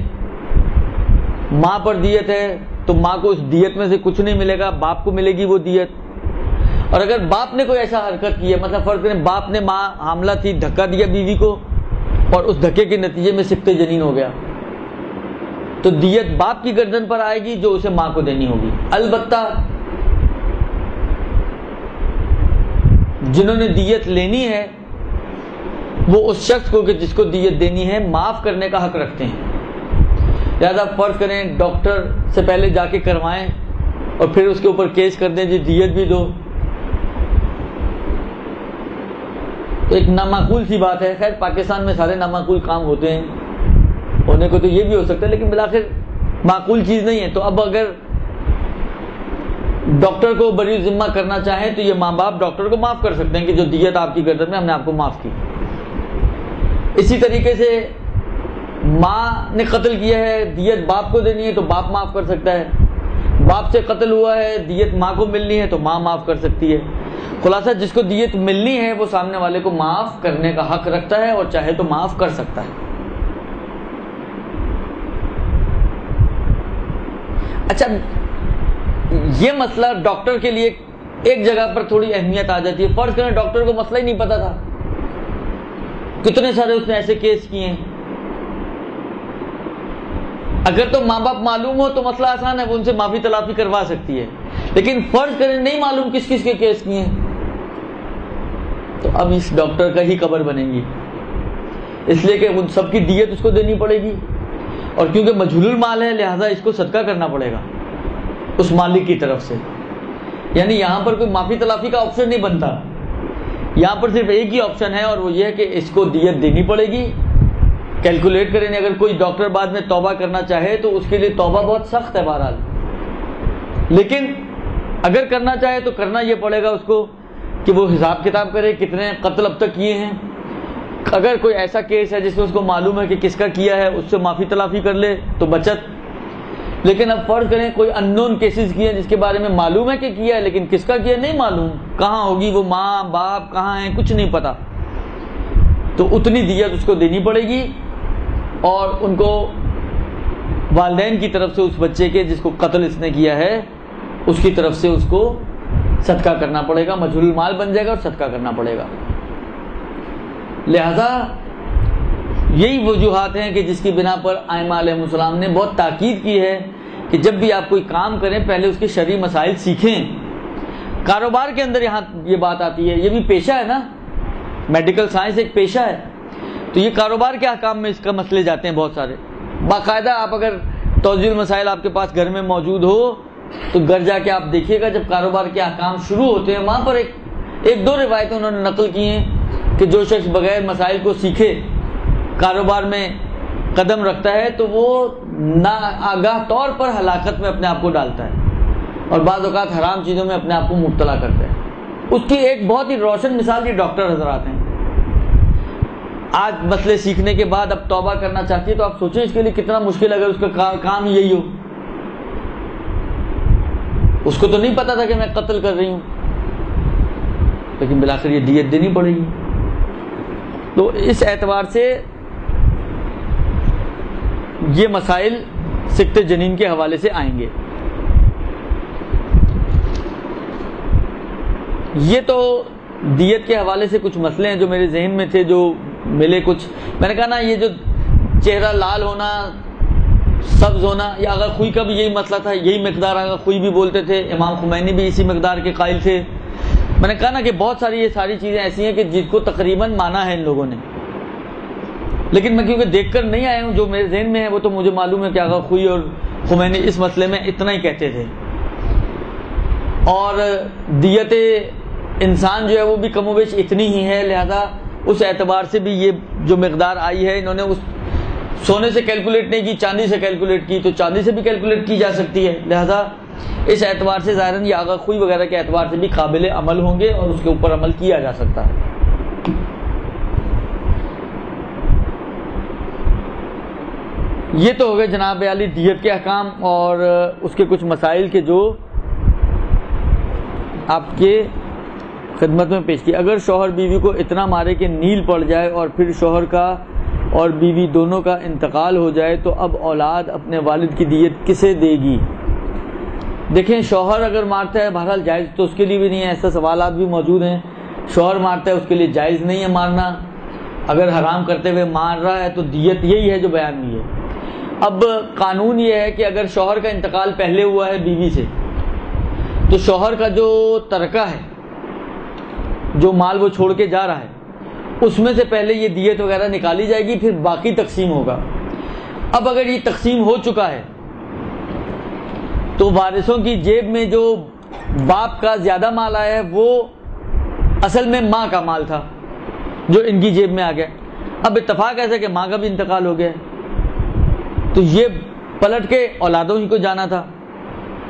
ماں پر دیت ہے تو ماں کو اس دیت میں سے کچھ نہیں ملے گا، باپ کو ملے گی وہ دیت۔ اور اگر باپ نے کوئی ایسا حرکت کی ہے، مطلب فرض کریں باپ نے، ماں حاملہ تھی، دھکا دیا بیوی کو اور اس دھکے کے نتیجے میں سقط جنین ہو گیا، تو دیت باپ کی گردن پر آئے گی جو اسے ماں کو دینی ہوگی۔ البتہ جنہوں نے دیت لینی ہے وہ اس شخص کو کہ جس کو دیت دینی ہے معاف کرنے کا حق رکھتے ہیں۔ لہذا فرض کریں ڈاکٹر سے پہلے جا کے کروائیں اور پھر اس کے اوپر کیس کر دیں جی دیت بھی دو، تو ایک نامعقول سی بات ہے۔ خیر پاکستان میں سارے نامعقول کام ہوتے ہیں، ہونے کو تو یہ بھی ہو سکتا ہے، لیکن بالآخر معقول چیز نہیں ہے۔ تو اب اگر ڈاکٹر کو بری ذمہ کرنا چاہیں تو یہ ماں باپ ڈاکٹر کو معاف کر سکتے ہیں کہ جو دیت آپ کی گردن میں، ہم نے آپ کو معاف کی۔ اسی طریقے سے ماں نے قتل کیا ہے، دیت باپ کو دینی ہے تو باپ معاف کر سکتا ہے، باپ سے قتل ہوا ہے، دیت ماں کو ملنی ہے تو ماں معاف کر سکتی ہے۔ خلاصہ جس کو دیت ملنی ہے وہ سامنے والے کو معاف کرنے کا حق رکھتا ہے اور چاہے تو معاف کر سکتا ہے۔ اچھا، یہ مسئلہ ڈاکٹر کے لیے ایک جگہ پر تھوڑی اہمیت آ جاتی ہے۔ فرض کریں ڈاکٹر کو مسئلہ ہی نہیں پتا تھا، کتنے سارے اس نے ایسے کیس کیے ہیں۔ اگر تو ماں باپ معلوم ہو تو مسئلہ آسان ہے، وہ ان سے معافی تلافی کروا سکتی ہے، لیکن فرض کریں نہیں معلوم کس کس کے کیس کیے ہیں، تو اب اس ڈاکٹر کا ہی قبر بنے گی، اس لیے کہ ان سب کی دیت اس کو دینی پڑے گی، اور کیونکہ مجہول المال ہے لہذا اس کو صدقہ کرنا پڑے گا اس مالک کی طرف سے۔ یعنی یہاں پر کوئی معافی تلافی کا آپشن نہیں بنتا، یہاں پر صرف ایک ہی آپشن ہے اور وہ یہ ہے کہ اس کو دیت دینی پڑے گی۔ کیلکولیٹ کریں، اگر کوئی ڈاکٹر بعد میں توبہ کرنا چاہے تو اس کے لیے توبہ بہت سخت ہے بہرحال، لیکن اگر کرنا چاہے تو کرنا یہ پڑے گا اس کو کہ وہ حساب کتاب کرے کتنے قتل اب تک کیے ہیں۔ اگر کوئی ایسا کیس ہے جس میں اس کو معلوم ہے کہ کس کا کیا ہے، اس سے معافی تلافی کر لے تو بچت۔ لیکن اب فرض کریں کوئی ان نون کیسز کیے ہیں جس کے بارے میں معلوم ہے کہ کیا ہے لیکن کس کا کیا نہیں معلوم، کہاں ہوگی وہ ماں باپ، کہاں ہیں کچھ نہیں پتا، تو اتنی دیت اس کو دینی پڑے گی اور ان کو والدین کی طرف سے اس بچے کے جس کو قتل اس نے کیا ہے اس کی طرف سے اس کو صدقہ کرنا پڑے گا، مجہول المال بن جائے گا اور صدقہ کرنا پڑے گا۔ لہذا یہی وجوہات ہیں کہ جس کی بنا پر ائمہ علیہ السلام نے بہت تاکید کی ہے کہ جب بھی آپ کوئی کام کریں پہلے اس کے شرعی مسائل سیکھیں۔ کاروبار کے اندر یہاں یہ بات آتی ہے، یہ بھی پیشہ ہے نا، میڈیکل سائنس ایک پیشہ ہے، تو یہ کاروبار کے احکام میں اس کا مسئلے جاتے ہیں بہت سارے۔ باقاعدہ آپ اگر توضیح المسائل آپ کے پاس گھر میں موجود ہو تو گھر جا کے آپ دیکھیے گا، جب کاروبار کے احکام شروع ہوتے ہیں وہاں پر ایک دو روایتیں انہوں نے نقل کی ہیں کہ جو شخص بغیر مسائل کو سیکھے کاروبار میں قدم رکھتا ہے تو وہ ناآگاہ طور پر ہلاکت میں اپنے آپ کو ڈالتا ہے اور بعض اوقات حرام چیزوں میں اپنے آپ کو مبتلا کرتا ہے۔ اس کی ایک بہت ہی روشن مثال یہ ڈاکٹر حضرات ہیں۔ آج مسئلے سیکھنے کے بعد اب توبہ کرنا چاہتی ہے تو آپ سوچیں اس کے لیے کتنا مشکل، اگر اس کا کام یہی ہو۔ اس کو تو نہیں پتا تھا کہ میں قتل کر رہی ہوں، لیکن بالآخر یہ دیت دینی پڑے گی۔ تو اس اعتبار سے یہ مسائل سقط جنین کے حوالے سے آئیں گے۔ یہ تو دیت کے حوالے سے کچھ مسئلے ہیں جو میرے ذہن میں تھے، جو ملے کچھ۔ میں نے کہا نا یہ جو چہرہ لال ہونا، سبز ہونا یا آغا خوئی کا بھی یہی مسئلہ تھا, یہی مقدار آغا خوئی بھی بولتے تھے, امام خمینی بھی اسی مقدار کے قائل تھے. میں نے کہا نا کہ بہت ساری یہ ساری چیزیں ایسی ہیں کہ جس کو تقریباً مانا ہے ان لوگوں نے, لیکن میں کیونکہ دیکھ کر نہیں آیا ہوں, جو میرے ذہن میں ہے وہ تو مجھے معلوم ہے کہ آغا خوئی اور خمینی اس مسئلے میں اتنا ہی کہتے تھے. اور دیت انسان جو ہے وہ بھی کم و بیش اتنی ہی ہے, لہذا اس اعتبار سے بھی یہ جو مقدار آئی ہے انہوں نے اس سونے سے کیلکولیٹ نہیں کی, چاندی سے کیلکولیٹ کی, تو چاندی سے بھی کیلکولیٹ کی جا سکتی ہے. لہذا اس اعتبار سے ظاہراً یہ آغا خوئی وغیرہ کے اعتبار سے بھی قابل عمل ہوں گے اور اس کے اوپر عمل کیا جا سکتا ہے. یہ تو ہو گئے جناب عالی دیت کے احکام اور اس کے کچھ مسائل کے جو آپ کے خدمت میں پیش کی. اگر شوہر بیوی کو اتنا مارے کہ نیل پڑ جائے اور پھر شوہر کا اور بیوی دونوں کا انتقال ہو جائے تو اب اولاد اپنے والد کی دیت کسے دے گی؟ دیکھیں, شوہر اگر مارتا ہے بہرحال جائز تو اس کے لیے بھی نہیں ہے, ایسا سوالات بھی موجود ہیں. شوہر مارتا ہے اس کے لیے جائز نہیں ہے مارنا, اگر حرام کرتے ہوئے مار رہا ہے تو دیت یہی ہے جو بیان ہوئی ہے. اب قانون یہ ہے کہ اگر شوہر کا انتقال پہلے ہوا ہے بیوی سے تو شوہر کا جو ترکہ ہے, جو مال وہ چھوڑ کے جا رہا ہے, اس میں سے پہلے یہ دیت وغیرہ نکالی جائے گی, پھر باقی تقسیم ہوگا. اب اگر یہ تقسیم ہو چکا ہے تو وارثوں کی جیب میں جو باپ کا زیادہ مال آیا ہے وہ اصل میں ماں کا مال تھا جو ان کی جیب میں آ گیا. اب اتفاق ایسا کہ ماں کا بھی انتقال ہو گیا تو یہ پلٹ کے اولادوں ہی کو جانا تھا.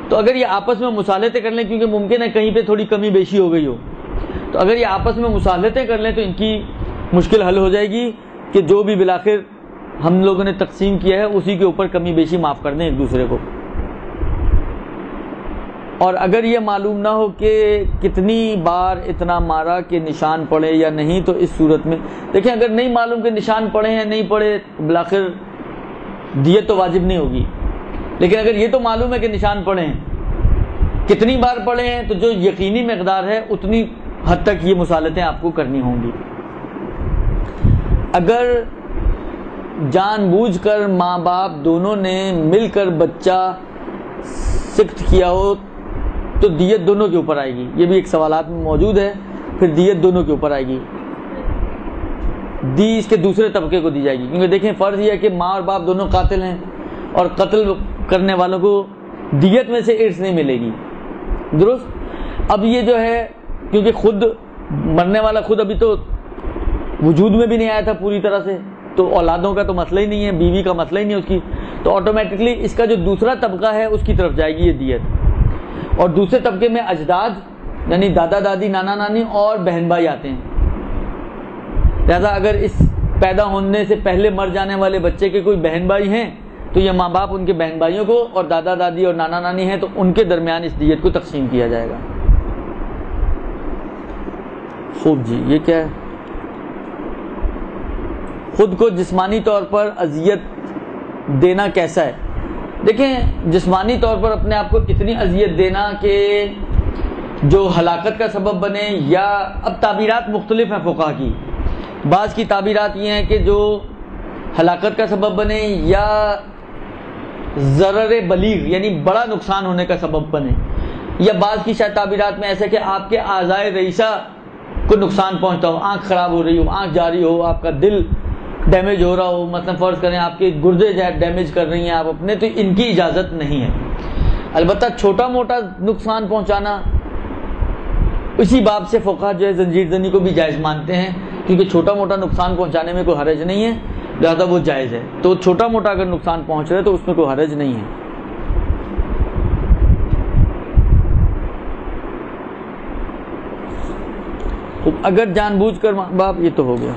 تو اگر یہ آپس میں مصالحتیں کر لیں, کیونکہ ممکن ہے کہیں پہ تھوڑی کمی بیشی ہو گئی ہو, تو اگر یہ آپس میں مصالحتیں کر لیں تو ان کی مشکل حل ہو جائے گی کہ جو بھی بالآخر ہم لوگوں نے تقسیم کیا ہے اسی کے اوپر کمی بیشی معاف کر دیں ایک دوسرے کو. اور اگر یہ معلوم نہ ہو کہ کتنی بار اتنا مارا کہ نشان پڑے یا نہیں, تو اس صورت میں دیکھیں اگر نہیں معلوم کہ نشان پڑے ہیں نہیں پڑے, بالآخر دیت تو واجب نہیں ہوگی. لیکن اگر یہ تو معلوم ہے کہ نشان پڑے ہیں, کتنی بار پڑے ہیں, تو جو یقینی مقدار ہے اتنی حد تک یہ مصالحتیں آپ کو کرنی ہوں گی. اگر جان بوجھ کر ماں باپ دونوں نے مل کر بچہ سکت کیا ہو تو دیت دونوں کے اوپر آئے گی. یہ بھی ایک سوالات میں موجود ہے. پھر دیت دونوں کے اوپر آئے گی, دی اس کے دوسرے طبقے کو دی جائے گی. کیونکہ دیکھیں فرض یہ ہے کہ ماں اور باپ دونوں قاتل ہیں اور قتل کرنے والوں کو دیت میں سے ارث نہیں ملے گی, درست. اب یہ جو ہے کیونکہ خود مرنے والا خود ابھی تو وجود میں بھی نہیں آیا تھا پوری طرح سے, تو اولادوں کا تو مسئلہ ہی نہیں ہے, بیوی کا مسئلہ ہی نہیں ہے اس کی, تو آٹومیٹکلی اس کا جو دوسرا طبقہ ہے اس کی طرف جائے گی یہ دیت. اور دوسرے طبقے میں اجداد یعنی دادا دادی نانا نانی اور بہن بھائی آتے ہیں. لہذا اگر اس پیدا ہونے سے پہلے مر جانے والے بچے کے کوئی بہن بھائی ہیں تو یہ ماں باپ ان کے بہن بھائیوں کو, اور دادا دادی اور نانا نانی ہیں تو ان کے درمیان اس دیت کو تقسیم کیا جائے گا. خوب جی, یہ کیا ہے؟ خود کو جسمانی طور پر اذیت دینا کیسا ہے؟ دیکھیں, جسمانی طور پر اپنے آپ کو اتنی اذیت دینا کہ جو ہلاکت کا سبب بنے, یا اب تعبیرات مختلف ہیں فقہا کی. بعض کی تعبیرات یہ ہیں کہ جو ہلاکت کا سبب بنے یا ضرر بلیغ یعنی بڑا نقصان ہونے کا سبب بنے, یا بعض کی شاید تعبیرات میں ایسا کہ آپ کے اعضائے رئیسہ کو نقصان پہنچتا ہو, آنکھ خراب ہو رہی ہو, آنکھ جاری ہو, آپ کا دل ڈیمیج ہو رہا ہو, مثلا فرض کریں آپ کے گردے ڈیمیج کر رہی ہیں آپ اپنے, تو ان کی اجازت نہیں ہے. البتہ چھوٹا موٹا نقصان پہنچانا اسی باب سے فقہا جو ہے زنجیر زنی کو بھی جائز مانتے ہیں, کیونکہ چھوٹا موٹا نقصان پہنچانے میں کوئی حرج نہیں ہے, لہذا وہ جائز ہے. تو چھوٹا موٹا اگر نقصان پہنچ رہا ہے تو اس میں کوئی حرج نہیں ہے. اگر جان بوجھ کر ماں باپ, یہ تو ہو گیا.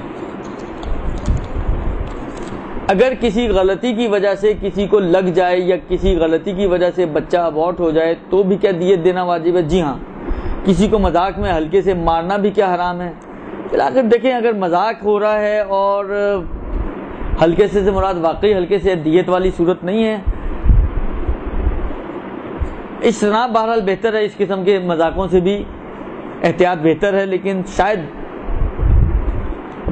اگر کسی غلطی کی وجہ سے کسی کو لگ جائے یا کسی غلطی کی وجہ سے بچہ ابورٹ ہو جائے تو بھی کیا دیت دینا واجب ہے؟ جی ہاں. کسی کو مذاق میں ہلکے سے مارنا بھی کیا حرام ہے؟ آخر دیکھیں, اگر مذاق ہو رہا ہے اور ہلکے سے مراد واقعی ہلکے سے دیت والی صورت نہیں ہے, اجتناب بہرحال بہتر ہے, اس قسم کے مذاقوں سے بھی احتیاط بہتر ہے. لیکن شاید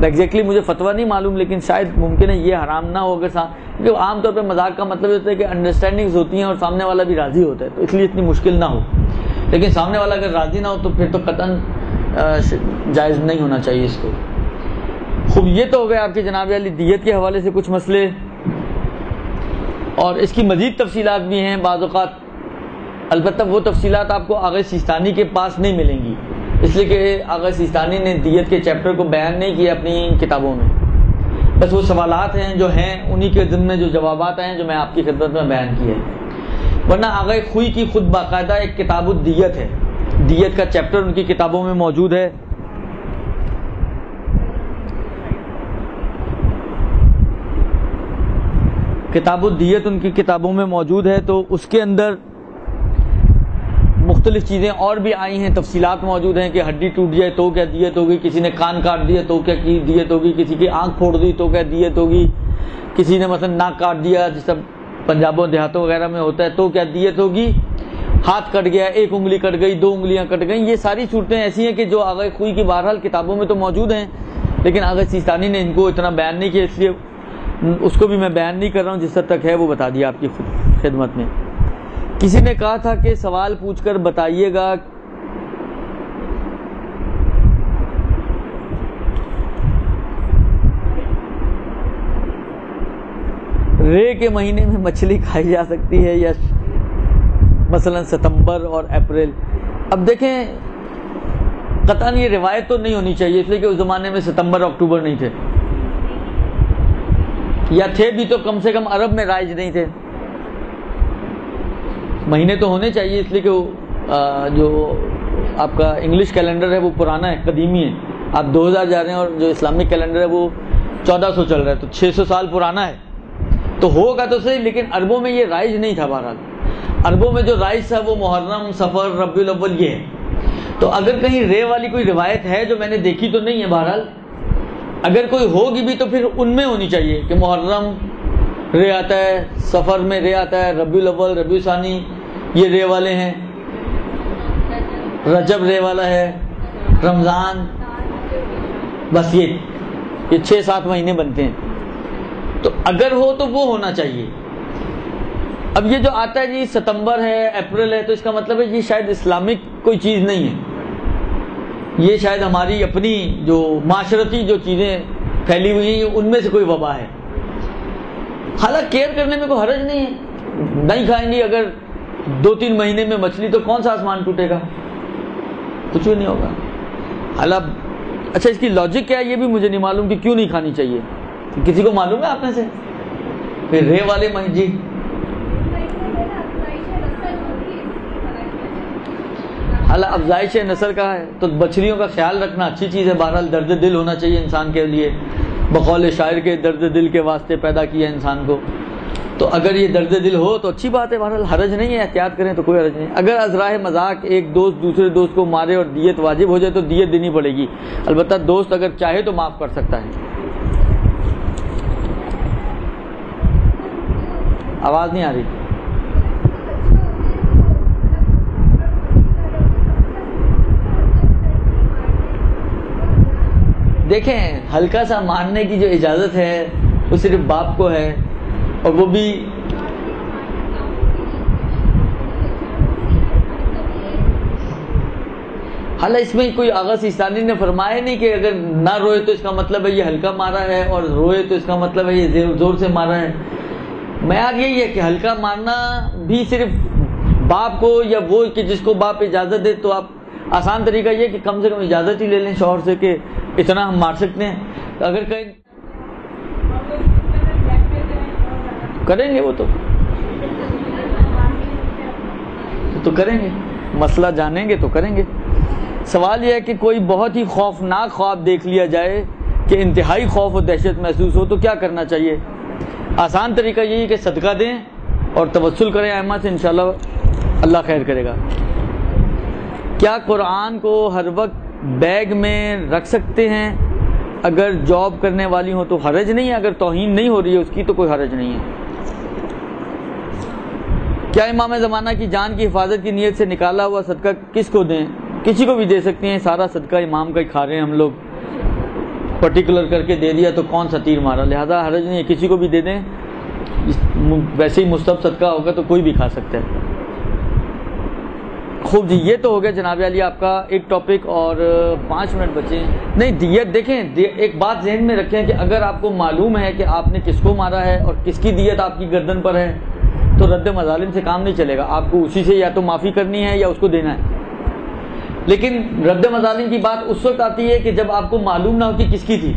ایگزیکٹلی مجھے فتویٰ نہیں معلوم، لیکن شاید ممکن ہے یہ حرام نہ ہو اگر کیونکہ عام طور پہ مذاق کا مطلب ہوتا ہے کہ انڈرسٹینڈنگز ہوتی ہیں اور سامنے والا بھی راضی ہوتا ہے، تو اس لیے اتنی مشکل نہ ہو، لیکن سامنے والا اگر راضی نہ ہو تو پھر تو قطعاً جائز نہیں ہونا چاہیے اس کو۔ خوب، یہ تو ہو گئے آپ کے جناب علی دیت کے حوالے سے کچھ مسئلے، اور اس کی مزید تفصیلات بھی ہیں بعض اوقات، البتہ وہ تفصیلات آپ کو آغا سیستانی کے پاس نہیں ملیں گی، اس لیے کہ آغا سیستانی نے دیت کے چیپٹر کو بیان نہیں کیا اپنی کتابوں میں، بس وہ سوالات ہیں جو ہیں انہی کے ضمن جو جوابات ہیں جو میں آپ کی خدمت میں بیان کیے ہیں، ورنہ آغا خوئی کی خود باقاعدہ ایک کتاب الدیت ہے، دیت کا چیپٹر ان کی کتابوں میں موجود ہے۔ کتاب الدیت ان کی کتابوں میں موجود ہے، تو اس کے اندر مختلف چیزیں اور بھی آئی ہیں، تفصیلات موجود ہیں کہ ہڈی ٹوٹ جائے تو کیا دیت ہوگی، کسی نے کان کاٹ دیا تو کیا کی دیت ہوگی، کسی کی آنکھ پھوڑ دی تو کیا دیت ہوگی، کسی نے مثلا ناک کاٹ دیا جس طرح پنجابوں دیہاتوں وغیرہ میں ہوتا ہے تو کیا دیت ہوگی، ہاتھ کٹ گیا، ایک انگلی کٹ گئی، 2 انگلیاں کٹ گئیں، یہ ساری صورتیں ایسی ہیں کہ جو آغا خوئی کی بہرحال کتابوں میں تو موجود ہیں، لیکن آغا سیستانی نے ان کو اتنا بیان نہیں کیا، اس لیے اس کو بھی میں بیان نہیں کر رہا ہوں، جس حد تک ہے وہ بتا دیا آپ کی خدمت میں۔ کسی نے کہا تھا کہ سوال پوچھ کر بتائیے گا رے کے مہینے میں مچھلی کھائی جا سکتی ہے یا مثلا ستمبر اور اپریل؟ اب دیکھیں قطعاً یہ روایت تو نہیں ہونی چاہیے، اس لیے کہ اس زمانے میں ستمبر اکتوبر نہیں تھے، یا تھے بھی تو کم سے کم عرب میں رائج نہیں تھے، مہینے تو ہونے چاہیے، اس لیے کہ جو آپ کا انگلش کیلنڈر ہے وہ پرانا ہے، قدیمی ہے، آپ 2000 جا رہے ہیں اور جو اسلامک کیلنڈر ہے وہ 1400 چل رہا ہے، تو 600 سال پرانا ہے، تو ہوگا تو صحیح، لیکن عربوں میں یہ رائج نہیں تھا۔ بہرحال عربوں میں جو رائج تھا وہ محرم، صفر، ربیع الاول یہ ہے، تو اگر کہیں رے والی کوئی روایت ہے جو میں نے دیکھی تو نہیں ہے، بہرحال اگر کوئی ہوگی بھی تو پھر ان میں ہونی چاہیے کہ محرم رے آتا ہے، صفر میں رے آتا ہے، ربیع الاول، ربیع ثانی یہ رے والے ہیں، رجب رے والا ہے، رمضان، بس یہ 6-7 مہینے بنتے ہیں، تو اگر ہو تو وہ ہونا چاہیے۔ اب یہ جو آتا ہے جی ستمبر ہے، اپریل ہے، تو اس کا مطلب ہے یہ شاید اسلامک کوئی چیز نہیں ہے، یہ شاید ہماری اپنی جو معاشرتی جو چیزیں پھیلی ہوئی ہیں ان میں سے کوئی وبا ہے۔ حالانکہ کیئر کرنے میں کوئی حرج نہیں ہے، نہیں کھائیں گے اگر 2-3 مہینے میں مچھلی تو کون سا آسمان ٹوٹے گا، کچھ بھی نہیں ہوگا۔ حالانکہ اچھا اس کی لاجک کیا ہے یہ بھی مجھے نہیں معلوم کہ کیوں نہیں کھانی چاہیے، کسی کو معلوم ہے آپ میں سے؟ پھر رے والے جی حالانکہ افزائش نسل کا ہے تو بچڑیوں کا خیال رکھنا اچھی چیز ہے، بہرحال درد دل ہونا چاہیے انسان کے لیے، بقول شاعر کے درد دل کے واسطے پیدا کیا انسان کو، تو اگر یہ درد دل ہو تو اچھی بات ہے، بہرحال حرج نہیں ہے، احتیاط کریں تو کوئی حرج نہیں۔ اگر ازراہ مذاق ایک دوست دوسرے دوست کو مارے اور دیت واجب ہو جائے تو دیت دینی پڑے گی، البتہ دوست اگر چاہے تو معاف کر سکتا ہے۔ آواز نہیں آ رہی؟ دیکھیں ہلکا سا مارنے کی جو اجازت ہے وہ صرف باپ کو ہے، اور وہ بھی حالانکہ اس میں کوئی آغا سیستانی نے فرمایا نہیں کہ اگر نہ روئے تو اس کا مطلب ہے یہ ہلکا مارا ہے، اور روئے تو اس کا مطلب ہے یہ زور سے مارا ہے۔ معیار یہی ہے کہ ہلکا مارنا بھی صرف باپ کو، یا وہ کہ جس کو باپ اجازت دے، تو آپ آسان طریقہ یہ کہ کم سے کم اجازت ہی لے لیں شوہر سے کہ اتنا ہم مار سکتے ہیں، اگر کہیں کریں گے وہ تو کریں گے، مسئلہ جانیں گے تو کریں گے۔ سوال یہ ہے کہ کوئی بہت ہی خوفناک خواب دیکھ لیا جائے کہ انتہائی خوف و دہشت محسوس ہو تو کیا کرنا چاہیے؟ آسان طریقہ یہی کہ صدقہ دیں اور توسل کریں ائمہ سے، انشاءاللہ اللہ خیر کرے گا۔ کیا قرآن کو ہر وقت بیگ میں رکھ سکتے ہیں؟ اگر جاب کرنے والی ہوں تو حرج نہیں ہے، اگر توہین نہیں ہو رہی ہے اس کی تو کوئی حرج نہیں ہے۔ کیا امام زمانہ کی جان کی حفاظت کی نیت سے نکالا ہوا صدقہ کس کو دیں؟ کسی کو بھی دے سکتے ہیں، سارا صدقہ امام کا ہی کھا رہے ہیں ہم لوگ، پرٹیکولر کر کے دے دیا تو کون سا تیر مارا، لہذا حرج نہیں ہے، کسی کو بھی دے دیں، ویسے ہی مستحب صدقہ ہوگا تو کوئی بھی کھا سکتا ہے۔ خوب جی، یہ تو ہو گیا جناب علی آپ کا ایک ٹاپک، اور 5 منٹ بچے ہیں۔ نہیں، دیت دیکھیں، ایک بات ذہن میں رکھیں کہ اگر آپ کو معلوم ہے کہ آپ نے کس کو مارا ہے اور کس کی دیت آپ کی گردن پر ہے تو رد مظالم سے کام نہیں چلے گا، آپ کو اسی سے یا تو معافی کرنی ہے یا اس کو دینا ہے۔ لیکن رد مظالم کی بات اس وقت آتی ہے کہ جب آپ کو معلوم نہ ہو کہ کس کی تھی۔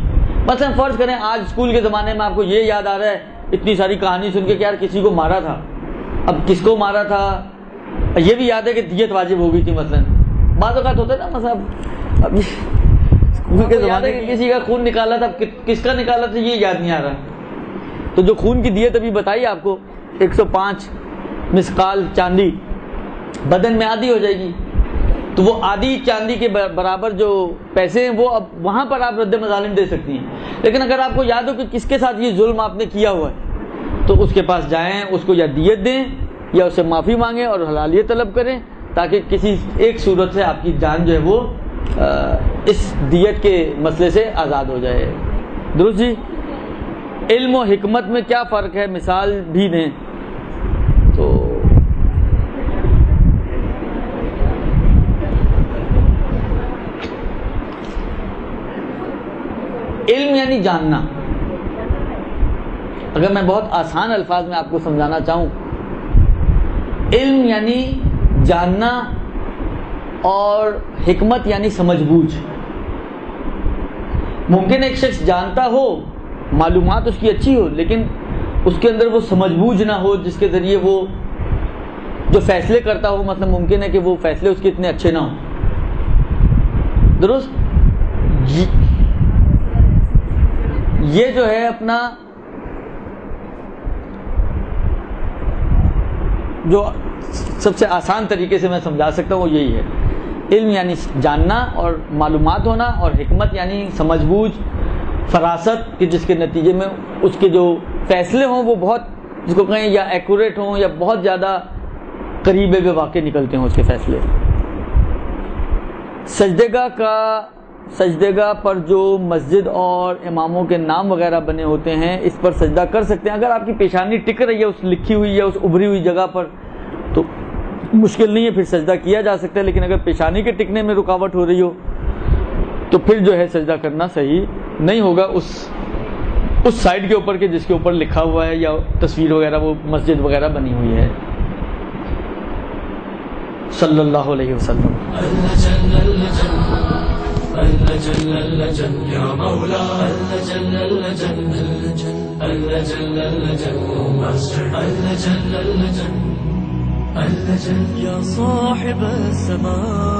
مثلا فرض کریں آج اسکول کے زمانے میں آپ کو یہ یاد آ رہا ہے اتنی ساری کہانی سن کے کہ یار کسی کو مارا تھا، اب کس کو مارا تھا یہ بھی یاد ہے کہ دیت واجب ہو گئی تھی۔ مثلا بعض اوقات ہوتا ہے نا، مثلا اب اسکول کے زمانے میں کسی کا خون نکالا تھا، کس کا نکالا تھا یہ یاد نہیں آ رہا، تو جو خون کی دیت ابھی بتائی آپ کو 105 مسقال چاندی بدن میں آدھی ہو جائے گی، تو وہ آدھی چاندی کے برابر جو پیسے ہیں وہ اب وہاں پر آپ رد مظالم دے سکتی ہیں۔ لیکن اگر آپ کو یاد ہو کہ کس کے ساتھ یہ ظلم آپ نے کیا ہوا ہے تو اس کے پاس جائیں، اس کو یا دیت دیں یا اس سے معافی مانگیں اور حلالیت طلب کریں، تاکہ کسی ایک صورت سے آپ کی جان جو ہے وہ اس دیت کے مسئلے سے آزاد ہو جائے۔ درست جی؟ علم و حکمت میں کیا فرق ہے، مثال بھی دیں تو۔ علم یعنی جاننا، اگر میں بہت آسان الفاظ میں آپ کو سمجھانا چاہوں، علم یعنی جاننا اور حکمت یعنی سمجھ بوجھ۔ ممکن ایک شخص جانتا ہو، معلومات اس کی اچھی ہو، لیکن اس کے اندر وہ سمجھ بوجھ نہ ہو جس کے ذریعے وہ جو فیصلے کرتا ہو، مطلب ممکن ہے کہ وہ فیصلے اس کے اتنے اچھے نہ ہوں۔ درست؟ یہ جو ہے اپنا جو سب سے آسان طریقے سے میں سمجھا سکتا ہوں وہ یہی ہے، علم یعنی جاننا اور معلومات ہونا، اور حکمت یعنی سمجھ بوجھ، فراست، کہ جس کے نتیجے میں اس کے جو فیصلے ہوں وہ بہت، جس کو کہیں یا ایکوریٹ ہوں یا بہت زیادہ قریب بے واقع نکلتے ہوں اس کے فیصلے۔ سجدگاہ پر جو مسجد اور اماموں کے نام وغیرہ بنے ہوتے ہیں اس پر سجدہ کر سکتے ہیں؟ اگر آپ کی پیشانی ٹک رہی ہے اس لکھی ہوئی یا اس ابھری ہوئی جگہ پر تو مشکل نہیں ہے، پھر سجدہ کیا جا سکتا ہے۔ لیکن اگر پیشانی کے ٹکنے میں رکاوٹ ہو رہی ہو تو پھر جو ہے سجدہ کرنا صحیح نہیں ہوگا اس سائڈ کے اوپر کے جس کے اوپر لکھا ہوا ہے یا تصویر وغیرہ وہ مسجد وغیرہ بنی ہوئی ہے۔ صلی اللہ علیہ وسلم۔ اللہ جل اللہ جل یا مولا، اللہ جل اللہ جل اللہ جل اللہ جل ماسٹر، اللہ جل اللہ جل اللہ جل یا صاحب السماء۔